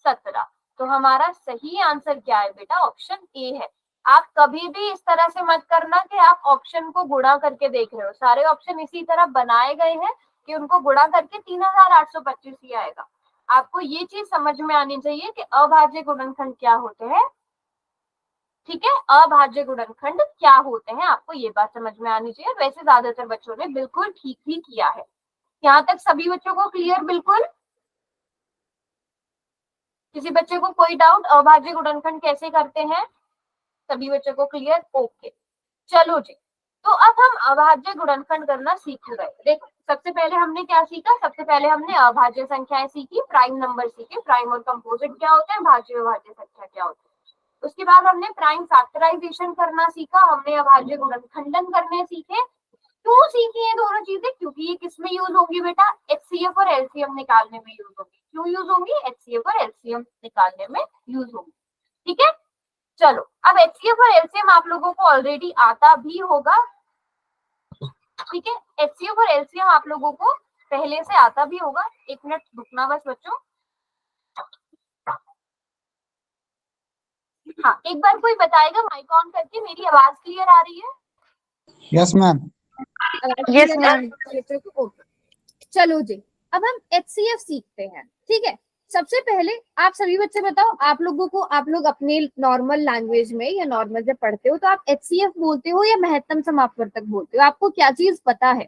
17। तो हमारा सही आंसर क्या है बेटा? ऑप्शन ए है। आप कभी भी इस तरह से मत करना कि आप ऑप्शन को गुणा करके देख रहे हो, सारे ऑप्शन इसी तरह बनाए गए हैं कि उनको गुणा करके 3825 ही आएगा। आपको ये चीज समझ में आनी चाहिए कि अभाज्य गुणनखंड क्या होते हैं। ठीक है, अभाज्य गुणनखंड क्या होते हैं, आपको ये बात समझ में आनी चाहिए। वैसे ज्यादातर बच्चों ने बिल्कुल ठीक ही किया है। यहाँ तक सभी बच्चों को क्लियर? बिल्कुल, किसी बच्चे को कोई डाउट? अभाज्य गुणनखंड कैसे करते हैं? सभी बच्चों को क्लियर? ओके, चलो जी। तो अब हम अभाज्य गुणनखंड करना सीख गए। देखो, सबसे पहले हमने क्या सीखा? सबसे पहले हमने अभाज्य संख्याएं सीखी, प्राइम नंबर सीखे, प्राइम और कंपोजिट क्या होते हैं, भाज्य अभाज्य संख्या क्या होती है। उसके बाद हमने प्राइम फैक्टराइजेशन करना सीखा, हमने अभाज्य गुणनखंडन करने सीखे। क्यों सीखी ये दोनों चीजें? क्योंकि ये किसमें यूज होंगी बेटा? एचसीएफ और एलसीएम निकालने में यूज होंगी। क्यों यूज होंगी? एचसीएफ और एलसीएम निकालने में यूज होंगी। ठीक है, चलो, अब एचसीएफ और एलसीएम आप लोगों को ऑलरेडी आता भी होगा। ठीक है, एचसीएफ और एलसीएम आप लोगों को पहले से आता भी होगा, 1 मिनट रुकना बस बच्चों। हाँ, एक बार कोई बताएगा माइक ऑन करके, मेरी आवाज क्लियर आ रही है? Yes ma'am. Yes, ma'am. चलो जी, अब हम HCF सीखते हैं, ठीक है। सबसे पहले आप सभी बच्चे बताओ, आप लोगों को, आप लोग अपने नॉर्मल लैंग्वेज में या नॉर्मल जब पढ़ते हो तो आप HCF बोलते हो या महत्तम समापवर्तक बोलते हो? आपको क्या चीज पता है,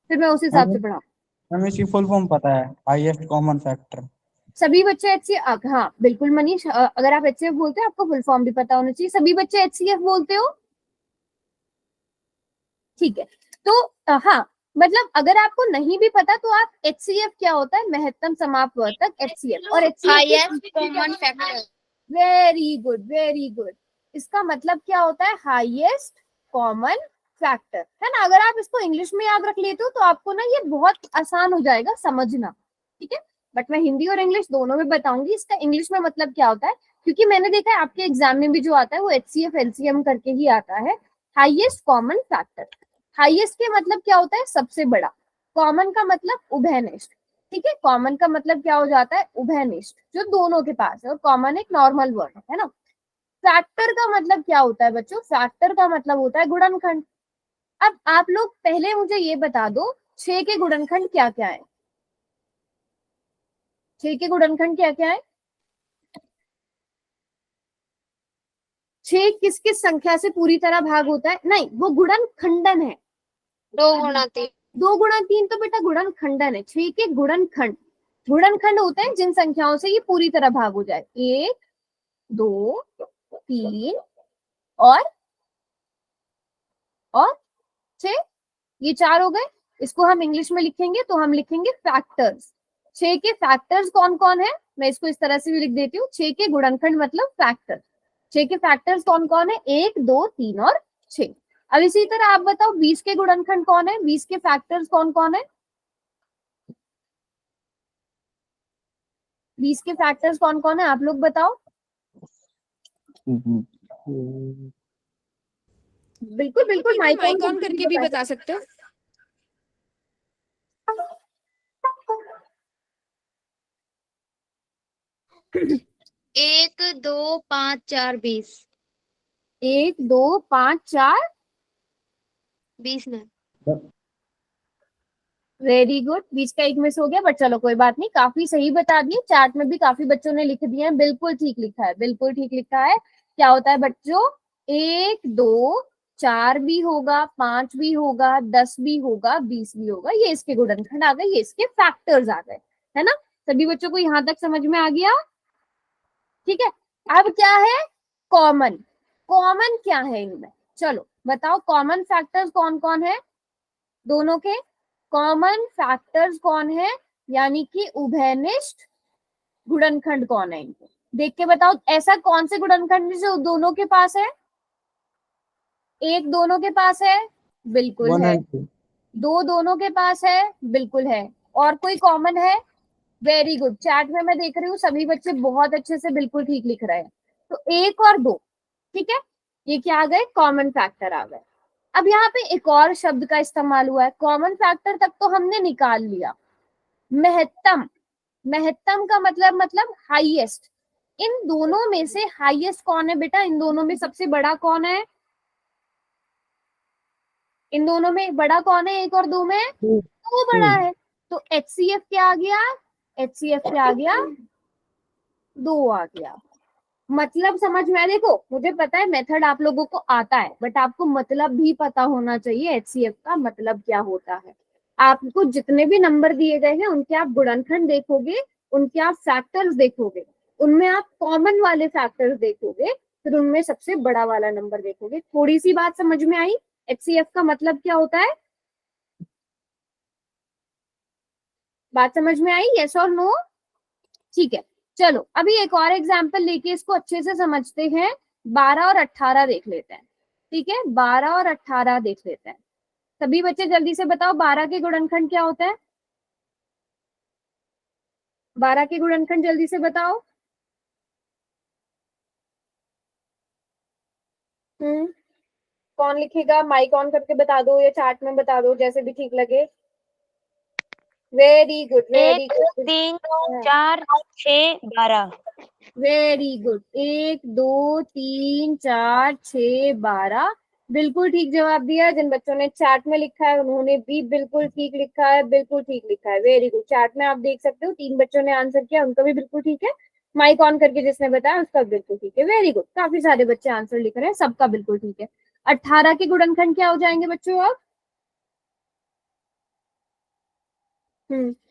फिर मैं उस हिसाब से पढ़ाऊं। हमें इसकी फुल फॉर्म पता है, हाईएस्ट कॉमन फैक्टर। सभी बच्चे HCF, हाँ बिल्कुल मनीष, अगर आप HCF बोलते हो आपको फुल फॉर्म भी पता होना चाहिए। सभी बच्चे HCF बोलते हो? ठीक है, तो हाँ, मतलब अगर आपको नहीं भी पता तो आप HCF क्या होता है, महत्तम समापवर्तक HCF, और Highest common factor. Very good, very good. इसका मतलब क्या होता है, हाईएस्ट कॉमन फैक्टर, है ना। अगर आप इसको इंग्लिश में याद रख लेते हो तो आपको ना ये बहुत आसान हो जाएगा समझना, ठीक है। बट मैं हिंदी और इंग्लिश दोनों में बताऊंगी इसका इंग्लिश में मतलब क्या होता है, क्योंकि मैंने देखा है आपके एग्जाम में भी जो आता है वो HCF LCM करके ही आता है। हाईएस्ट कॉमन फैक्टर, हाईएस्ट के मतलब क्या होता है, सबसे बड़ा। कॉमन का मतलब उभयनिष्ठ, ठीक है। कॉमन का मतलब क्या हो जाता है, उभयनिष्ठ, जो दोनों के पास है, और कॉमन एक नॉर्मल वर्ड है ना। फैक्टर का मतलब क्या होता है बच्चों, फैक्टर का मतलब होता है गुणनखंड। अब आप लोग पहले मुझे ये बता दो, 6 के गुणनखंड क्या क्या है? 6 के गुणनखंड क्या क्या है? 6 किस किस संख्या से पूरी तरह भाग होता है? नहीं, वो गुणनखंडन है। 2 गुणा 3. 2 गुणा 3 तो बेटा गुणनखंडन है। 6 के गुणनखंड, गुणनखंड होते हैं जिन संख्याओं से ये पूरी तरह भाग हो जाए। 1 2 3 और 6, ये 4 हो गए। इसको हम इंग्लिश में लिखेंगे तो हम लिखेंगे फैक्टर्स। 6 के फैक्टर्स कौन कौन है, मैं इसको इस तरह से भी लिख देती हूँ, 6 के गुणनखंड मतलब फैक्टर। 6 के फैक्टर्स कौन कौन है, 1 2 3 और 6। अब इसी तरह आप बताओ 20 के गुणनखंड कौन है, 20 के फैक्टर्स कौन कौन है, 20 के फैक्टर्स कौन कौन है, आप लोग बताओ। बिल्कुल बिल्कुल, माइक ऑन करके भी बता सकते हो। 1 2 5 4 20. 1 2 5 4 20 में. वेरी गुड, 20 का एक मिस हो गया, बट चलो कोई बात नहीं, काफी सही बता दिए। चार्ट में भी काफी बच्चों ने लिख दिए हैं, बिल्कुल ठीक लिखा है, बिल्कुल ठीक लिखा है। क्या होता है बच्चों, 1 2 4 भी होगा, 5 भी होगा, 10 भी होगा, 20 भी होगा, ये इसके गुणनखंड आ गए, ये इसके फैक्टर्स आ गए, है ना। सभी बच्चों को यहाँ तक समझ में आ गया? ठीक है, अब क्या है, कॉमन। कॉमन क्या है इनमें, चलो बताओ, कॉमन फैक्टर्स कौन कौन है दोनों के? कॉमन फैक्टर्स कौन है, यानी कि उभयनिष्ठ गुणनखंड कौन है इनके, देख के बताओ। ऐसा कौन से गुणनखंड जो दोनों के पास है? 1 दोनों के पास है, बिल्कुल है। 2 दोनों के पास है, बिल्कुल है। और कोई कॉमन है? वेरी गुड, चैट में मैं देख रही हूँ सभी बच्चे बहुत अच्छे से बिल्कुल ठीक लिख रहे हैं। तो 1 और 2, ठीक है, ये क्या आ गए, कॉमन फैक्टर आ गए। अब यहाँ पे एक और शब्द का इस्तेमाल हुआ है, कॉमन फैक्टर तक तो हमने निकाल लिया, महत्तम। महत्तम का मतलब हाईएस्ट। इन दोनों में से हाईएस्ट कौन है बेटा, इन दोनों में सबसे बड़ा कौन है, इन दोनों में बड़ा कौन है, 1 और 2 में? वो बड़ा है। तो HCF क्या आ गया, HCF क्या आ गया, 2 आ गया। मतलब समझ में, देखो मुझे पता है मेथड आप लोगों को आता है, बट आपको मतलब भी पता होना चाहिए HCF का मतलब क्या होता है। आपको जितने भी नंबर दिए गए हैं उनके आप गुणनखंड देखोगे, उनके आप फैक्टर्स देखोगे, उनमें आप कॉमन वाले फैक्टर्स देखोगे, फिर उनमें सबसे बड़ा वाला नंबर देखोगे। थोड़ी सी बात समझ में आई, HCF का मतलब क्या होता है, बात समझ में आई, यस और नो? ठीक है, चलो अभी एक और एग्जाम्पल लेके इसको अच्छे से समझते हैं। 12 और 18 देख लेते हैं, ठीक है, 12 और 18 देख लेते हैं। सभी बच्चे जल्दी से बताओ 12 के गुणनखंड क्या होता है, 12 के गुणनखंड जल्दी से बताओ। कौन लिखेगा, माइक ऑन करके बता दो या चैट में बता दो, जैसे भी ठीक लगे। Very good, very 1 good, 3 4 6 12 very good. 1 2 3 4 6 12, बिल्कुल ठीक जवाब दिया। जिन बच्चों ने चार्ट में लिखा है उन्होंने भी बिल्कुल ठीक लिखा है, बिल्कुल ठीक लिखा है, वेरी गुड। चार्ट में आप देख सकते हो 3 बच्चों ने आंसर किया, उनका भी बिल्कुल ठीक है। माइक ऑन करके जिसने बताया उसका बिल्कुल ठीक है, वेरी गुड। काफी सारे बच्चे आंसर लिख रहे हैं, सबका बिल्कुल ठीक है। 18 के गुणनखंड क्या हो जाएंगे बच्चों अब?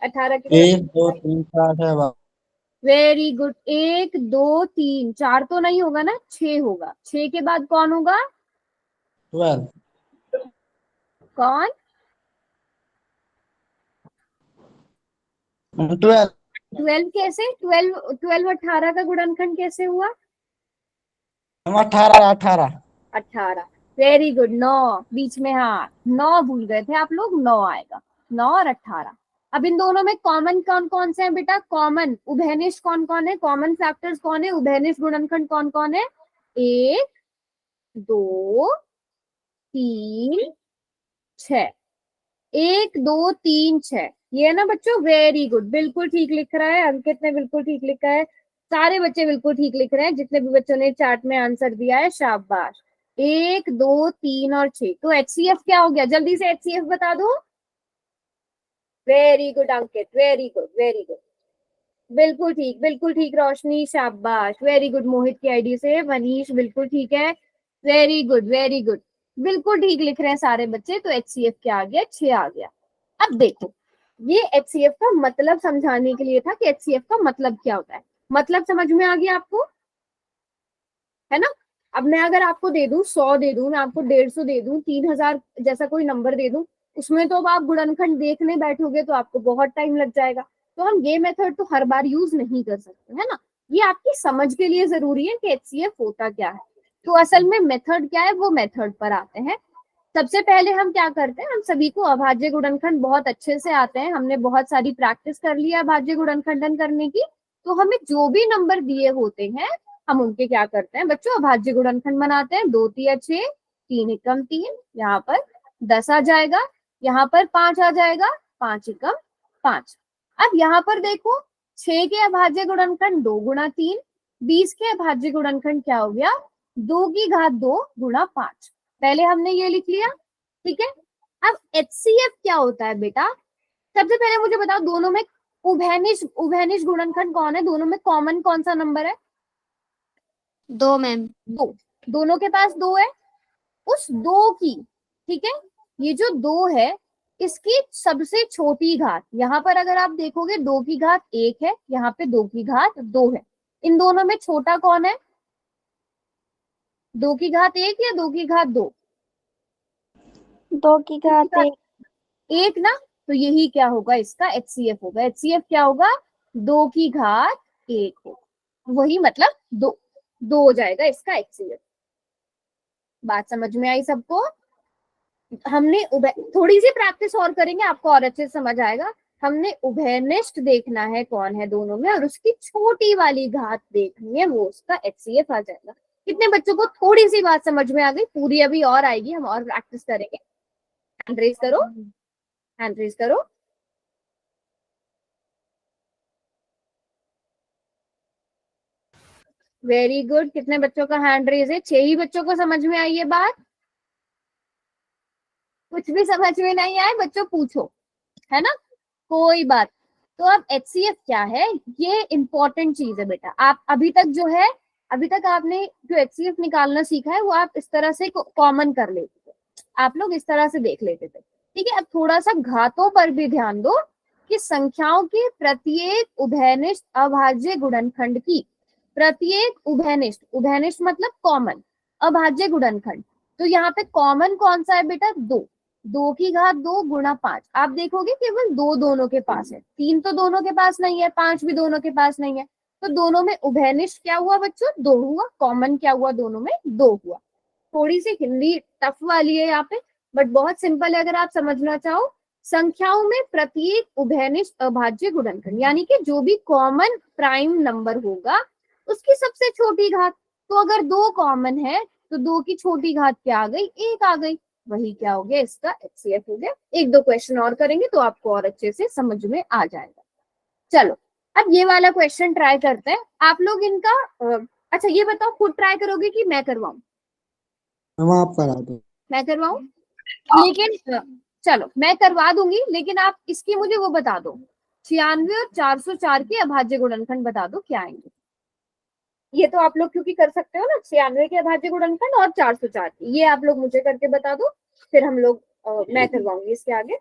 18 के 1 2 3 4 6 12। Very good. 1 2 3 4 तो नहीं होगा ना, 6 होगा। 6 के बाद कौन होगा? 12। कौन? 12। 12 कैसे? 12 18 का गुणनखंड कैसे हुआ? 18 18। 18, वेरी गुड। 9 बीच में, हाँ 9 भूल गए थे आप लोग, 9 आएगा। 9 और 18। अब इन दोनों में कॉमन कौन कौन से हैं बेटा? कॉमन उभयनिष्ठ कौन कौन है? कॉमन फैक्टर्स कौन है? उभयनिष्ठ गुणनखंड कौन कौन है? 1 2 3 6। 1 2 3 6, ये है ना बच्चों, वेरी गुड, बिल्कुल ठीक लिख रहा है। अंकित ने बिल्कुल ठीक लिखा है, सारे बच्चे बिल्कुल ठीक लिख रहे हैं जितने भी बच्चों ने चार्ट में आंसर दिया है, शाबाश। 1 2 3 और 6, तो HCF क्या हो गया? जल्दी से HCF बता दो। वेरी गुड अंकित, वेरी गुड, वेरी गुड, बिल्कुल ठीक, बिल्कुल ठीक रोशनी, शाबाश, वेरी गुड। मोहित की आईडी से मनीष बिल्कुल ठीक है, वेरी गुड, वेरी गुड, बिल्कुल ठीक लिख रहे हैं सारे बच्चे। तो HCF क्या आ गया? 6 आ गया। अब देखो, ये HCF का मतलब समझाने के लिए था कि HCF का मतलब क्या होता है। मतलब समझ में आ गया आपको, है ना? अब मैं अगर आपको दे दूं 100 दे दूं, मैं आपको 150 दे दूं, 3000 जैसा कोई नंबर दे दूं, उसमें तो अब आप गुणनखंड देखने बैठोगे तो आपको बहुत टाइम लग जाएगा। तो हम ये मेथड तो हर बार यूज नहीं कर सकते, है ना? ये आपकी समझ के लिए जरूरी है कि HCF होता क्या है। तो असल में मेथड क्या है, वो मेथड पर आते हैं। सबसे पहले हम क्या करते हैं, हम सभी को अभाज्य गुणनखंड बहुत अच्छे से आते हैं, हमने बहुत सारी प्रैक्टिस कर ली है अभाज्य गुणनखंडन करने की। तो हमें जो भी नंबर दिए होते हैं, हम उनके क्या करते हैं बच्चों, अभाज्य गुणनखंड बनाते हैं। 2 तिया 6, 3 एकम 3, यहाँ पर 10 आ जाएगा, यहाँ पर 5 आ जाएगा, 5 एकम 5। अब यहाँ पर देखो, 6 के अभाज्य गुणनखंड 2 गुणा 3, 20 के अभाज्य गुणनखंड क्या हो गया? 2 की घात 2 गुणा 5। पहले हमने ये लिख लिया, ठीक है। अब HCF क्या होता है बेटा? सबसे पहले मुझे बताओ, दोनों में उभयनिष्ठ गुणनखंड कौन है? दोनों में कॉमन कौन सा नंबर है? 2 मैम। 2, दोनों के पास 2 है। उस 2 की, ठीक है, ये जो 2 है इसकी सबसे छोटी घात, यहाँ पर अगर आप देखोगे 2 की घात 1 है, यहाँ पे 2 की घात 2 है। इन दोनों में छोटा कौन है? 2 की घात 1 या 2 की घात 2? 2 की घात 1। 1 ना, तो यही क्या होगा? इसका HCF होगा। HCF क्या होगा? 2 की घात 1 होगा, वही मतलब 2 हो जाएगा इसका HCF। बात समझ में आई सबको? हमने थोड़ी सी प्रैक्टिस और करेंगे, आपको और अच्छे से समझ आएगा। हमने उभयनिष्ठ देखना है कौन है दोनों में, और उसकी छोटी वाली घात देखनी है, वो उसका HCF आ जाएगा। कितने बच्चों को थोड़ी सी बात समझ में आ गई? पूरी अभी और आएगी, हम और प्रैक्टिस करेंगे। हैंड रेज करो, हैंड रेज करो। Very good. कितने बच्चों का हैंड रेज है? 6 ही बच्चों को समझ में आई ये बात? कुछ भी समझ में नहीं आए बच्चों पूछो, है ना? कोई बात। तो अब HCF क्या है, ये इंपॉर्टेंट चीज है बेटा। आप अभी तक जो है, अभी तक आपने जो HCF निकालना सीखा है वो आप इस तरह से कॉमन कर लेते थे, आप लोग इस तरह से देख लेते थे, ठीक है। अब थोड़ा सा घातों पर भी ध्यान दो कि संख्याओं के प्रत्येक उभयनिष्ठ अभाज्य गुणनखंड की, प्रत्येक उभयनिष्ठ, उभयनिष्ठ मतलब कॉमन, अभाज्य गुणनखंड, तो यहाँ पे कॉमन कौन सा है बेटा? 2, 2 की घात 2 गुणा 5। आप देखोगे केवल 2 दोनों के पास है, 3 तो दोनों के पास नहीं है, 5 भी दोनों के पास नहीं है। तो दोनों में उभयनिष्ठ क्या हुआ बच्चों? 2 हुआ। कॉमन क्या हुआ? दोनों में 2 हुआ। थोड़ी सी हिंदी टफ वाली है यहाँ पे, बट बहुत सिंपल है अगर आप समझना चाहो। संख्याओं में प्रत्येक उभयनिष्ठ अभाज्य गुणनखंड, यानी कि जो भी कॉमन प्राइम नंबर होगा उसकी सबसे छोटी घात। तो अगर 2 कॉमन है तो 2 की छोटी घात क्या आ गई? 1 आ गई। वही क्या हो गया, इसका HCF हो गया। एक दो क्वेश्चन और करेंगे तो आपको और अच्छे से समझ में आ जाएगा। चलो अब ये वाला क्वेश्चन ट्राई करते हैं। आप लोग इनका अच्छा ये बताओ, खुद ट्राई करोगे कि मैं करवाऊं? हम आप करा दो। मैं करवाऊं, लेकिन चलो मैं करवा दूंगी, लेकिन आप इसकी मुझे वो बता दो, 96 और 404 के अभाज्य गुणनखंड बता दो क्या आएंगे। ये तो आप लोग क्योंकि कर सकते हो ना, 96 के अभाज्य गुणनखंड और 404 की, ये आप लोग मुझे करके बता दो, फिर हम लोग मैं करवाऊंगी इसके आगे।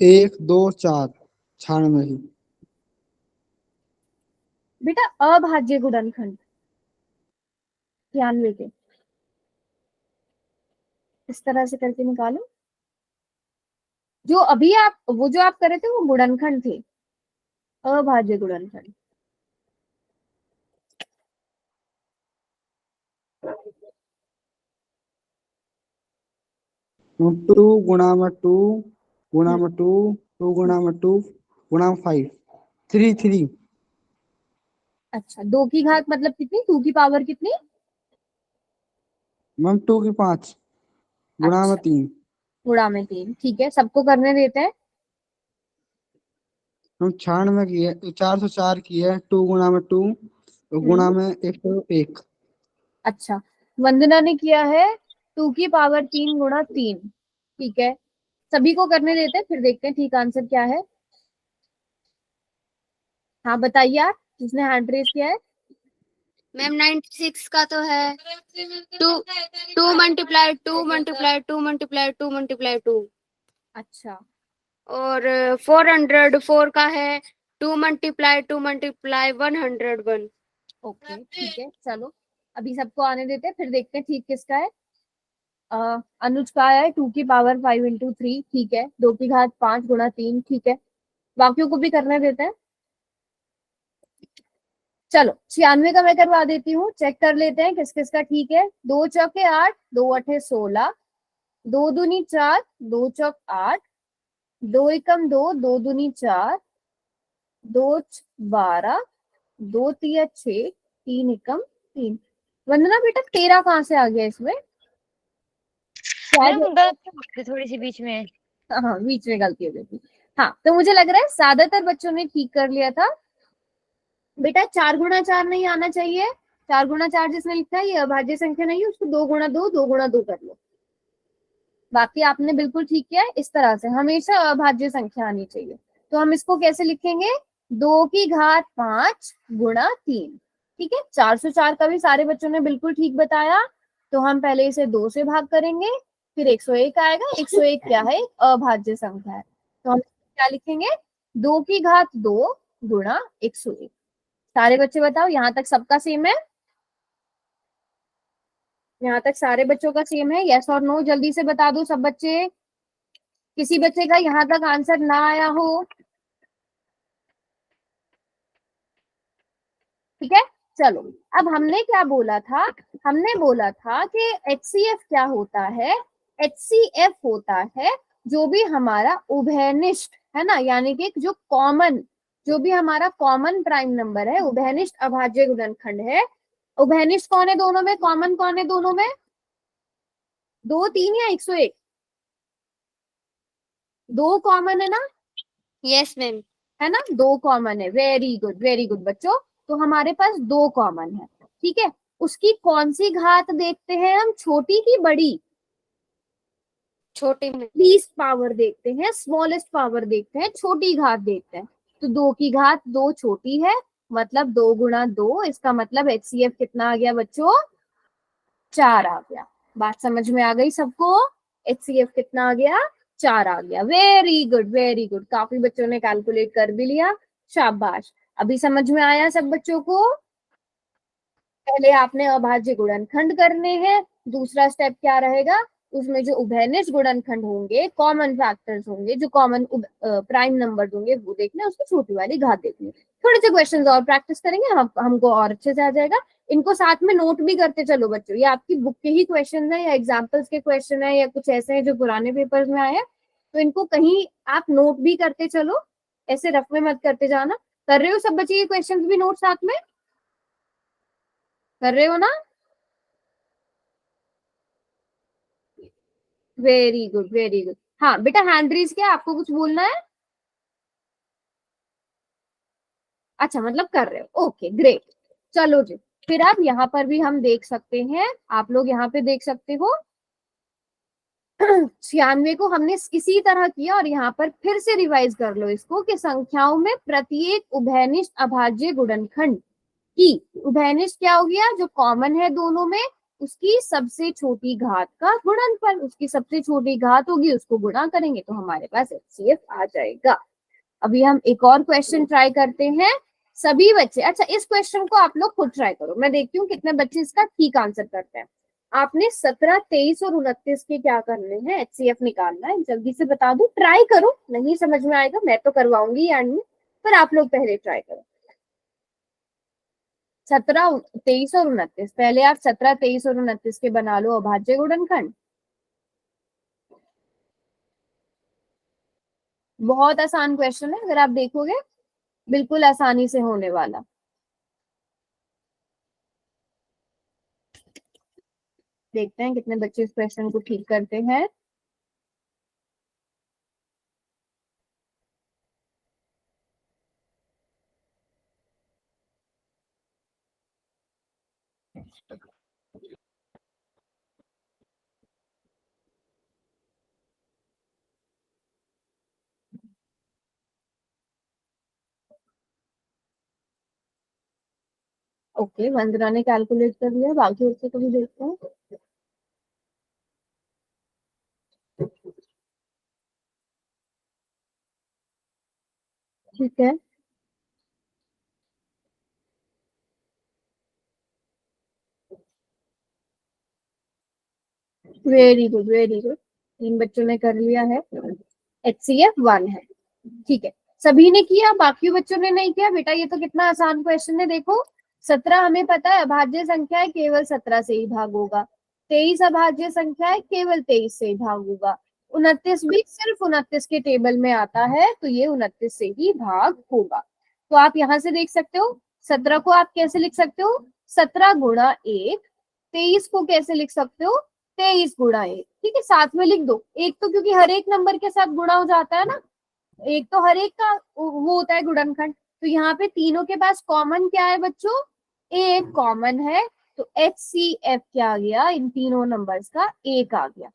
एक दो चार 96 बेटा अभाज्य गुणनखंड 96 के इस तरह से करके निकालो। जो अभी आप वो जो आप करे थे वो गुणनखंड थे, अभाज्य गुणनखंड। टू गुणा में टू गुणा में टू, टू गुणा में टू गुणा में 5, 3 अच्छा 2 की घात मतलब कितनी, 2 की पावर कितनी? मैम 2 की 5 गुणा में अच्छा 3। गुणा में 3, ठीक है, सबको करने देते हैं। हम 96 की है, 404 की है, 2 गुणा में 2 गुणा में 101। अच्छा वंदना ने किया है 2 की पावर 3 गुणा 3, ठीक है, सभी को करने देते हैं, फिर देखते हैं ठीक आंसर क्या है। हाँ बताइए आप, जिसने हैंड रेज किया है। मैम 96 का तो है 2 2 मल्टीप्लाई 2 मल्टीप्लाई 2 मल्टीप्लाई 2 मल्टीप्लाई 2, अच्छा और 404 का है 2 मल्टीप्लाई 2 मल्टीप्लाई 101। ओके ठीक है, चलो अभी सबको आने देते हैं, फिर देखते हैं ठीक किसका है। अनुज का है 2 की पावर 5 इंटू 3, ठीक है, 2 की घात 5 गुणा 3, ठीक है, बाकियों को भी करने देते हैं। चलो 96 का मैं करवा देती हूँ, चेक कर लेते हैं किस किस का ठीक है। 2 चौके 8, 2 अठे 16, 2 दूनी 4, 2 चौक 8, 2 एकम 2, 2 दूनी 4, 2 12, 2 तिया 6, 3 एकम 3। वंदना बेटा 13 कहाँ से आ गया इसमें? शायद मैम गलती हो गई थोड़ी सी बीच में। हाँ बीच में गलती हो गई थी। हाँ तो मुझे लग रहा है ज्यादातर बच्चों ने ठीक कर लिया था। बेटा 4 गुणा 4 नहीं आना चाहिए, 4 गुणा 4 जिसने लिखा है ये अभाज्य संख्या नहीं है, उसको 2 गुणा 2, 2 गुणा 2 कर लो। बाकी आपने बिल्कुल ठीक किया है, इस तरह से हमेशा अभाज्य संख्या आनी चाहिए। तो हम इसको कैसे लिखेंगे, 2 की घात 5 गुणा 3, ठीक है। 404 का भी सारे बच्चों ने बिल्कुल ठीक बताया, तो हम पहले इसे 2 से भाग करेंगे, फिर 101 आएगा। 101 क्या है, अभाज्य संख्या है, तो हम क्या लिखेंगे, 2 की घात 2 गुणा 101। सारे बच्चे बताओ यहाँ तक सबका सेम है, यहाँ तक सारे बच्चों का सेम है, यस और नो जल्दी से बता दो सब बच्चे। किसी बच्चे का यहाँ तक आंसर ना आया हो, ठीक है। चलो अब हमने क्या बोला था, हमने बोला था कि HCF क्या होता है, HCF होता है जो भी हमारा उभयनिष्ठ है ना, यानी कि जो कॉमन, जो भी हमारा कॉमन प्राइम नंबर है, उभयनिष्ठ अभाज्य गुणनखंड है। उभयनिष्ठ कौन है दोनों में, कॉमन कौन है दोनों में, 2 3 या 101? 2 कॉमन है ना, यस मैम। है ना, 2 कॉमन है, वेरी गुड बच्चों। तो हमारे पास 2 कॉमन है, ठीक है। उसकी कौन सी घात देखते हैं हम, छोटी की बड़ी? छोटी में लीस्ट पावर देखते हैं, स्मॉलेस्ट पावर देखते हैं, छोटी घात देखते हैं। तो 2 की घात 2 छोटी है, मतलब 2 गुणा 2, इसका मतलब HCF कितना आ गया बच्चों, 4 आ गया। बात समझ में आ गई सबको, HCF कितना आ गया, 4 आ गया। वेरी गुड, काफी बच्चों ने कैलकुलेट कर भी लिया, शाबाश। अभी समझ में आया सब बच्चों को। पहले आपने अभाज्य गुणनखंड करने हैं, दूसरा स्टेप क्या रहेगा, उसमें जो उभयनिष्ठ गुणनखंड होंगे, कॉमन फैक्टर्स होंगे, जो कॉमन प्राइम नंबर होंगे वो देखने, उसको छोटी वाली घात देखनी। थोड़े से क्वेश्चंस और प्रैक्टिस करेंगे हमको और अच्छे से आ जाएगा। इनको साथ में नोट भी करते चलो बच्चों, ये आपकी बुक के ही क्वेश्चन है या एग्जाम्पल्स के क्वेश्चन है या कुछ ऐसे हैं जो पुराने पेपर्स में आए हैं, तो इनको कहीं आप नोट भी करते चलो, ऐसे रफ में मत करते जाना। कर रहे हो सब बच्चे ये क्वेश्चंस भी नोट साथ में कर रहे हो ना? Very good very good. हाँ बेटा, हैंड रेज किया, आपको कुछ बोलना है? अच्छा, मतलब कर रहे हो, ओके ग्रेट। चलो जी, फिर अब यहाँ पर भी हम देख सकते हैं, आप लोग यहाँ पे देख सकते हो 96 को हमने इसी तरह किया, और यहाँ पर फिर से रिवाइज कर लो इसको कि संख्याओं में प्रत्येक उभयनिष्ठ अभाज्य गुणनखंड की, उभयनिष्ठ क्या हो गया, जो कॉमन है दोनों में, उसकी सबसे छोटी घात का गुणनफल, उसकी सबसे छोटी घात होगी, उसको गुणा करेंगे तो हमारे पास HCF आ जाएगा। अभी हम एक और क्वेश्चन ट्राई करते हैं सभी बच्चे। अच्छा, इस क्वेश्चन को आप लोग खुद ट्राई करो, मैं देखती हूँ कितने बच्चे इसका ठीक आंसर करते हैं। आपने 17, 23 और 29 के क्या करने हैं, HCF निकालना है। जल्दी से बता दो, ट्राई करो, नहीं समझ में आएगा मैं तो करवाऊंगी एंड में, पर आप लोग पहले ट्राई करो। 17, 23 और 29, पहले आप 17, 23 और 29 के बना लो अभाज्य गुणनखंड। बहुत आसान क्वेश्चन है, अगर आप देखोगे बिल्कुल आसानी से होने वाला। देखते हैं कितने बच्चे इस क्वेश्चन को ठीक करते हैं। ओके, वंदना ने कैलकुलेट कर लिया, बाकी बच्चे को भी देखते हैं। ठीक है, वेरी गुड वेरी गुड, 3 बच्चों ने कर लिया है, HCF 1 है। ठीक है, सभी ने किया, बाकी बच्चों ने नहीं किया। बेटा ये तो कितना आसान क्वेश्चन है, देखो 17 हमें पता है अभाज्य संख्या है, केवल 17 से ही भाग होगा। 23 अभाज्य संख्या है, केवल 23 से ही भाग होगा। 29 भी सिर्फ 29 के टेबल में आता है, तो ये 29 से ही भाग होगा। तो आप यहाँ से देख सकते हो 17 को आप कैसे लिख सकते हो, 17 गुणा 1। 23 को कैसे लिख सकते हो, 23 गुणा 1। ठीक है, साथ में लिख दो, एक तो क्योंकि हर एक नंबर के साथ गुणा हो जाता है ना, एक तो हर एक का वो होता है गुणनखंड। तो यहाँ पे तीनों के पास कॉमन क्या है बच्चों, एक कॉमन है, तो HCF क्या आ गया, इन तीनों नंबर्स का 1 आ गया।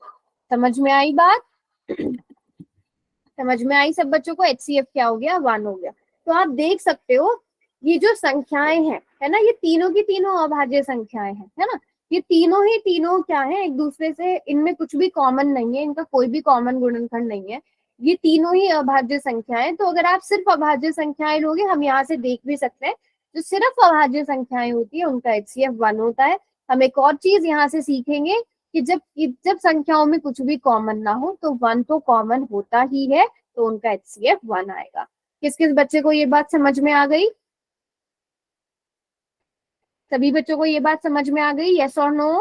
समझ में आई बात? समझ में आई सब बच्चों को, HCF क्या हो गया, 1 हो गया। तो आप देख सकते हो ये जो संख्याएं हैं, है ना, ये तीनों की तीनों अभाज्य संख्याएं हैं, है ना, ये तीनों ही तीनों क्या है एक दूसरे से, इनमें कुछ भी कॉमन नहीं है, इनका कोई भी कॉमन गुणनखंड नहीं है, ये तीनों ही अभाज्य संख्याएं। तो अगर आप सिर्फ अभाज्य संख्याएं लोगे, हम यहाँ से देख भी सकते हैं, जो सिर्फ अभाज्य संख्याएं होती है उनका HCF 1 होता है। हम एक और चीज यहाँ से सीखेंगे कि जब संख्याओं में कुछ भी कॉमन ना हो तो 1 तो कॉमन होता ही है, तो उनका HCF 1 आएगा। किस किस बच्चे को ये बात समझ में आ गई? सभी बच्चों को ये बात समझ में आ गई, यस और no?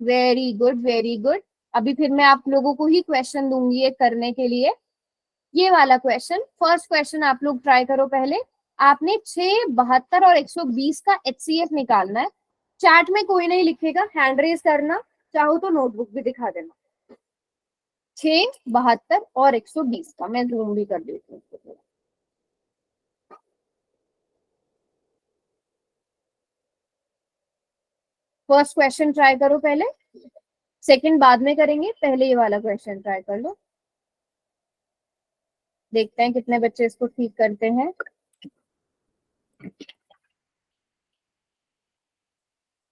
Very good very good. अभी फिर मैं आप लोगों को ही क्वेश्चन दूंगी ये करने के लिए। ये वाला क्वेश्चन, फर्स्ट क्वेश्चन आप लोग ट्राई करो पहले। आपने 6, 72 और 120 का HCF निकालना है। चैट में कोई नहीं लिखेगा, हैंड रेज करना, चाहो तो नोटबुक भी दिखा देना। 6, 72 और 120 का मैं जूम भी कर देती हूँ। फर्स्ट क्वेश्चन ट्राई करो पहले, सेकंड बाद में करेंगे, पहले ये वाला क्वेश्चन ट्राई कर लो। देखते हैं कितने बच्चे इसको ठीक करते हैं।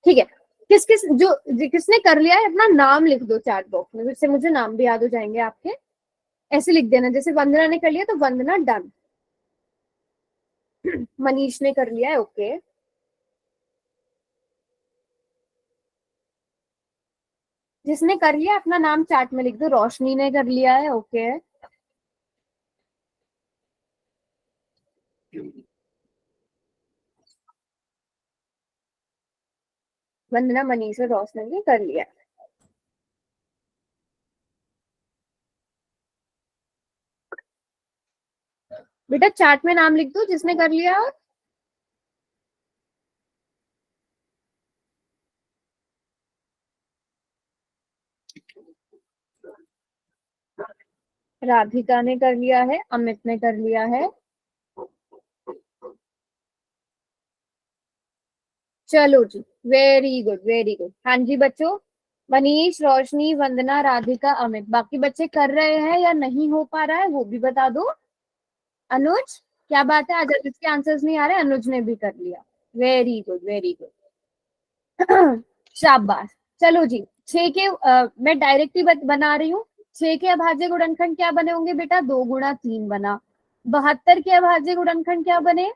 ठीक है, किसने कर लिया है अपना नाम लिख दो चैट बॉक्स में, जिससे मुझे नाम भी याद हो जाएंगे आपके। ऐसे लिख देना, जैसे वंदना ने कर लिया तो वंदना डन, मनीष ने कर लिया है ओके, जिसने कर लिया अपना नाम चैट में लिख दो। रोशनी ने कर लिया है, ओके। वंदना, मनीष और रोशनी ने कर लिया। बेटा चैट में नाम लिख दो जिसने कर लिया। राधिका ने कर लिया है, अमित ने कर लिया है। चलो जी, वेरी गुड वेरी गुड। हाँ जी बच्चों, मनीष, रोशनी, वंदना, राधिका, अमित, बाकी बच्चे कर रहे हैं या नहीं हो पा रहा है वो भी बता दो। अनुज, क्या बात है, आज अनुज के आंसर्स नहीं आ रहे? अनुज ने भी कर लिया, वेरी गुड वेरी गुड। शाबाश। चलो जी, 6 के मैं डायरेक्ट ही बना रही हूँ। 6 के अभाज्य गुणनखंड क्या बने होंगे बेटा? 2 गुणा 3 बना। 72 के अभाज्य गुणनखंड क्या बने?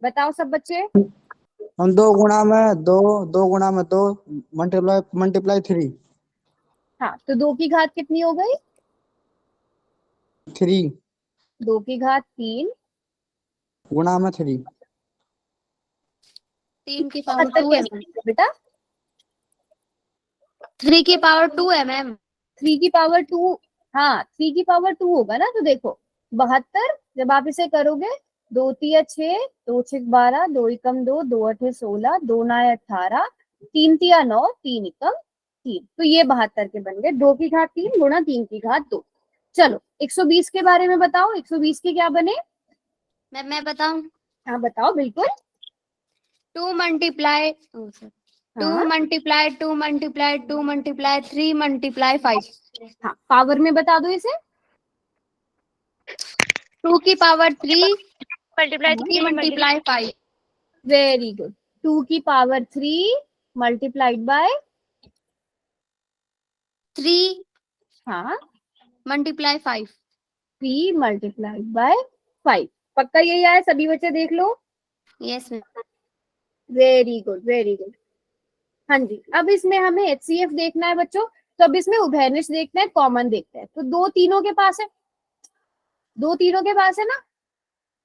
बताओ सब बच्चे। हम 2 गुणा में 2, 2 गुणा में 2, मल्टीप्लाई 3। हाँ, तो 2 की घात कितनी हो गई? 3 2 की घात 3 गुणा में 3। 3 की पावर 72 2 के है अभाज्य बेटा। 3 की पावर 2 है मैम। 3 की पावर 2, हाँ 3 की पावर 2 होगा ना। तो देखो 72, जब आप इसे करोगे 2 तिया 6, 2 6 12, 2 एकम 2, 2 8 16, 2 9 18, 3 तिया 9, 3 एकम 3। तो ये 72 के बन गए। 2 की घात 3 गुणा 3 की घात 2। चलो 120 के बारे में बताओ, 120 के क्या बने? मैं बताऊं? हाँ बताओ बिल्कुल। 2 मल्टीप्लाई 2 हाँ मल्टीप्लाई 2 मल्टीप्लाई 2 मल्टीप्लाई 3 मल्टीप्लाई 5। हाँ, पावर में बता दो इसे। 2 की power 3 multiply 3 multiply 5। Very good. 2 की पावर 3 मल्टीप्लाइड बाय 3 हाँ मल्टीप्लाई 5। 3 multiplied by 5। पक्का यही आया? सभी बच्चे देख लो। Yes ma'am. Very good very good. हाँ जी, अब इसमें हमें HCF देखना है बच्चों। तो अब इसमें उभयनिष्ठ देखना है, कॉमन देखते हैं। तो 2 तीनों के पास है, 2 तीनों के पास है ना।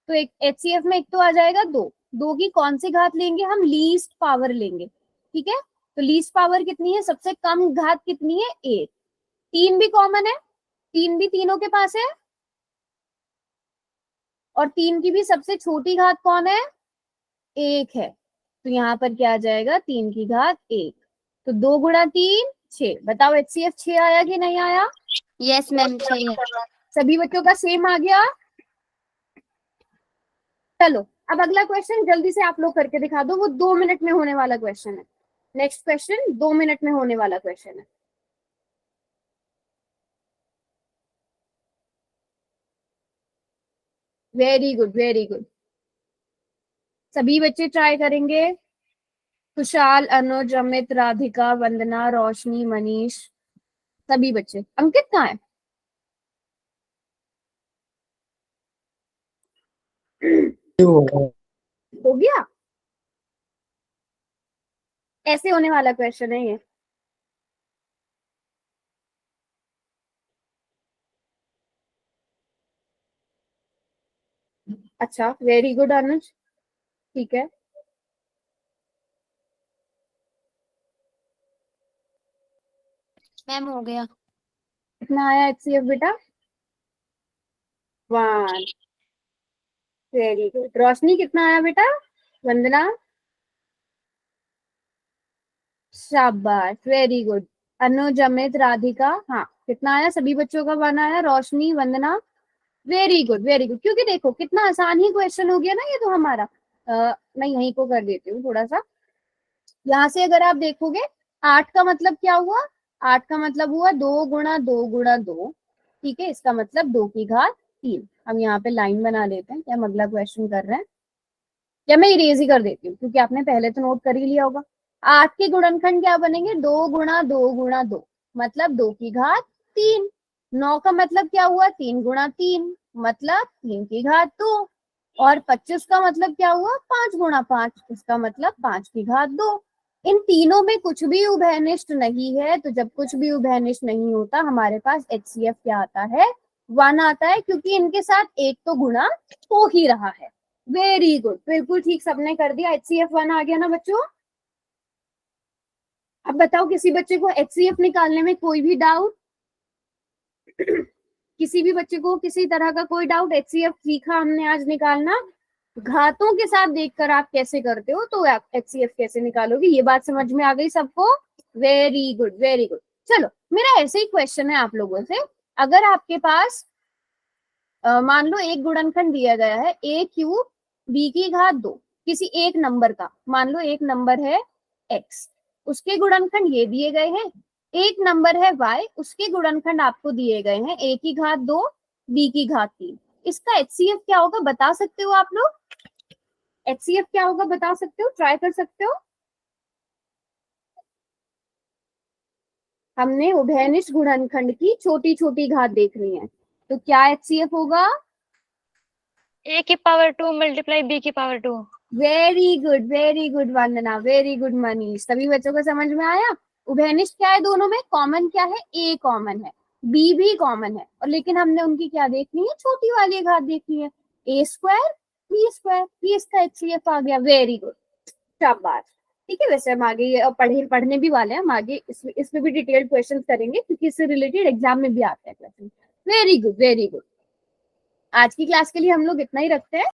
तो एक HCF में एक तो आ जाएगा 2। 2 की कौन सी घात लेंगे हम? लीस्ट पावर लेंगे, ठीक है। तो लीस्ट पावर कितनी है? सबसे कम घात कितनी है? 1। 3 भी कॉमन है, 3 भी तीनों के पास है। और 3 की भी सबसे छोटी घात कौन है? 1 है। तो यहाँ पर क्या आ जाएगा? 3 की घात 1। तो 2 गुणा 3 6। बताओ HCF 6 आया कि नहीं आया? यस मैम, सही है। सभी बच्चों का सेम आ गया। चलो अब अगला क्वेश्चन जल्दी से आप लोग करके दिखा दो। वो 2 मिनट में होने वाला क्वेश्चन है। नेक्स्ट क्वेश्चन 2 मिनट में होने वाला क्वेश्चन है। Very good very good. सभी बच्चे ट्राई करेंगे। खुशाल, अनुज, अमित, राधिका, वंदना, रोशनी, मनीष, सभी बच्चे। अंकित कहाँ है? हो गया। ऐसे होने वाला क्वेश्चन है ये। अच्छा, वेरी गुड अनुज, ठीक है। मैम हो गया। कितना आया HCF बेटा? 1। Very good. रोशनी कितना आया बेटा? वंदना, शाबाश, वेरी गुड। अनुज, अमित, राधिका, हाँ कितना आया? सभी बच्चों का 1 आया। रोशनी, वंदना, वेरी गुड वेरी गुड। क्योंकि देखो कितना आसान ही क्वेश्चन हो गया ना ये तो हमारा। मैं यहीं को कर देती हूँ थोड़ा सा। यहाँ से अगर आप देखोगे 8 का मतलब क्या हुआ? 8 का मतलब हुआ 2 गुणा 2 गुणा 2, ठीक है। इसका मतलब 2 की घात 3। हम यहाँ पे लाइन बना लेते हैं कि हम अगला क्वेश्चन कर रहे हैं, या मैं इरेज ही कर देती हूँ क्योंकि आपने पहले तो नोट कर ही लिया होगा। 8 के गुणनखंड क्या बनेंगे? 2 गुणा 2 गुणा 2, मतलब 2 की घात 3। 9 का मतलब क्या हुआ? 3 गुणा 3, मतलब 3 की घात 2। और 25 का मतलब क्या हुआ? 5 गुणा 5, इसका मतलब 5 की घात 2। इन तीनों में कुछ भी उभयनिष्ठ नहीं है, तो जब कुछ भी उभयनिष्ठ नहीं होता हमारे पास HCF क्या आता है, 1 आता है, क्योंकि इनके साथ एक तो गुणा हो ही रहा है। वेरी गुड, बिल्कुल ठीक सबने कर दिया, HCF 1 आ गया ना बच्चों। अब बताओ किसी बच्चे को HCF निकालने में कोई भी डाउट? किसी भी बच्चे को किसी तरह का कोई डाउट? HCF सीखा हमने आज निकालना, घातों के साथ देखकर आप कैसे करते हो तो आप HCF कैसे निकालोगे, ये बात समझ में आ गई सबको? Very good very good. चलो मेरा ऐसे ही क्वेश्चन है आप लोगों से, अगर आपके पास मान लो एक गुणनखंड दिया गया है a³ b की घात 2 किसी एक नंबर का, मान लो एक नंबर है x, उसके गुणनखंड ये दिए गए हैं, एक नंबर है y, उसके गुणनखंड आपको दिए गए हैं a की घात 2 b की घात 3। इसका HCF क्या होगा बता सकते हो आप लोग? HCF क्या होगा बता सकते हो? ट्राई कर सकते हो? हमने उभयनिष्ठ गुणनखंड की छोटी छोटी घात देखनी है, तो क्या HCF होगा? a की पावर 2 मल्टीप्लाई b की power 2। Very good Vandana, very good Manish, सभी बच्चों को समझ में आया? उभयनिष्ठ क्या है दोनों में? कॉमन क्या है? a कॉमन है, b भी कॉमन है, और लेकिन हमने उनकी क्या देखनी है? छोटी वाली घात देखनी है, a² b², ये इसका HCF आ गया। वेरी गुड, शाबाश। ठीक है, वैसे हम आगे पढ़ने भी वाले हैं, हम आगे इसमें भी डिटेल्ड क्वेश्चन करेंगे क्योंकि इससे रिलेटेड एग्जाम में भी आते हैं question. Very good very good. आज की क्लास के लिए हम लोग इतना ही रखते हैं।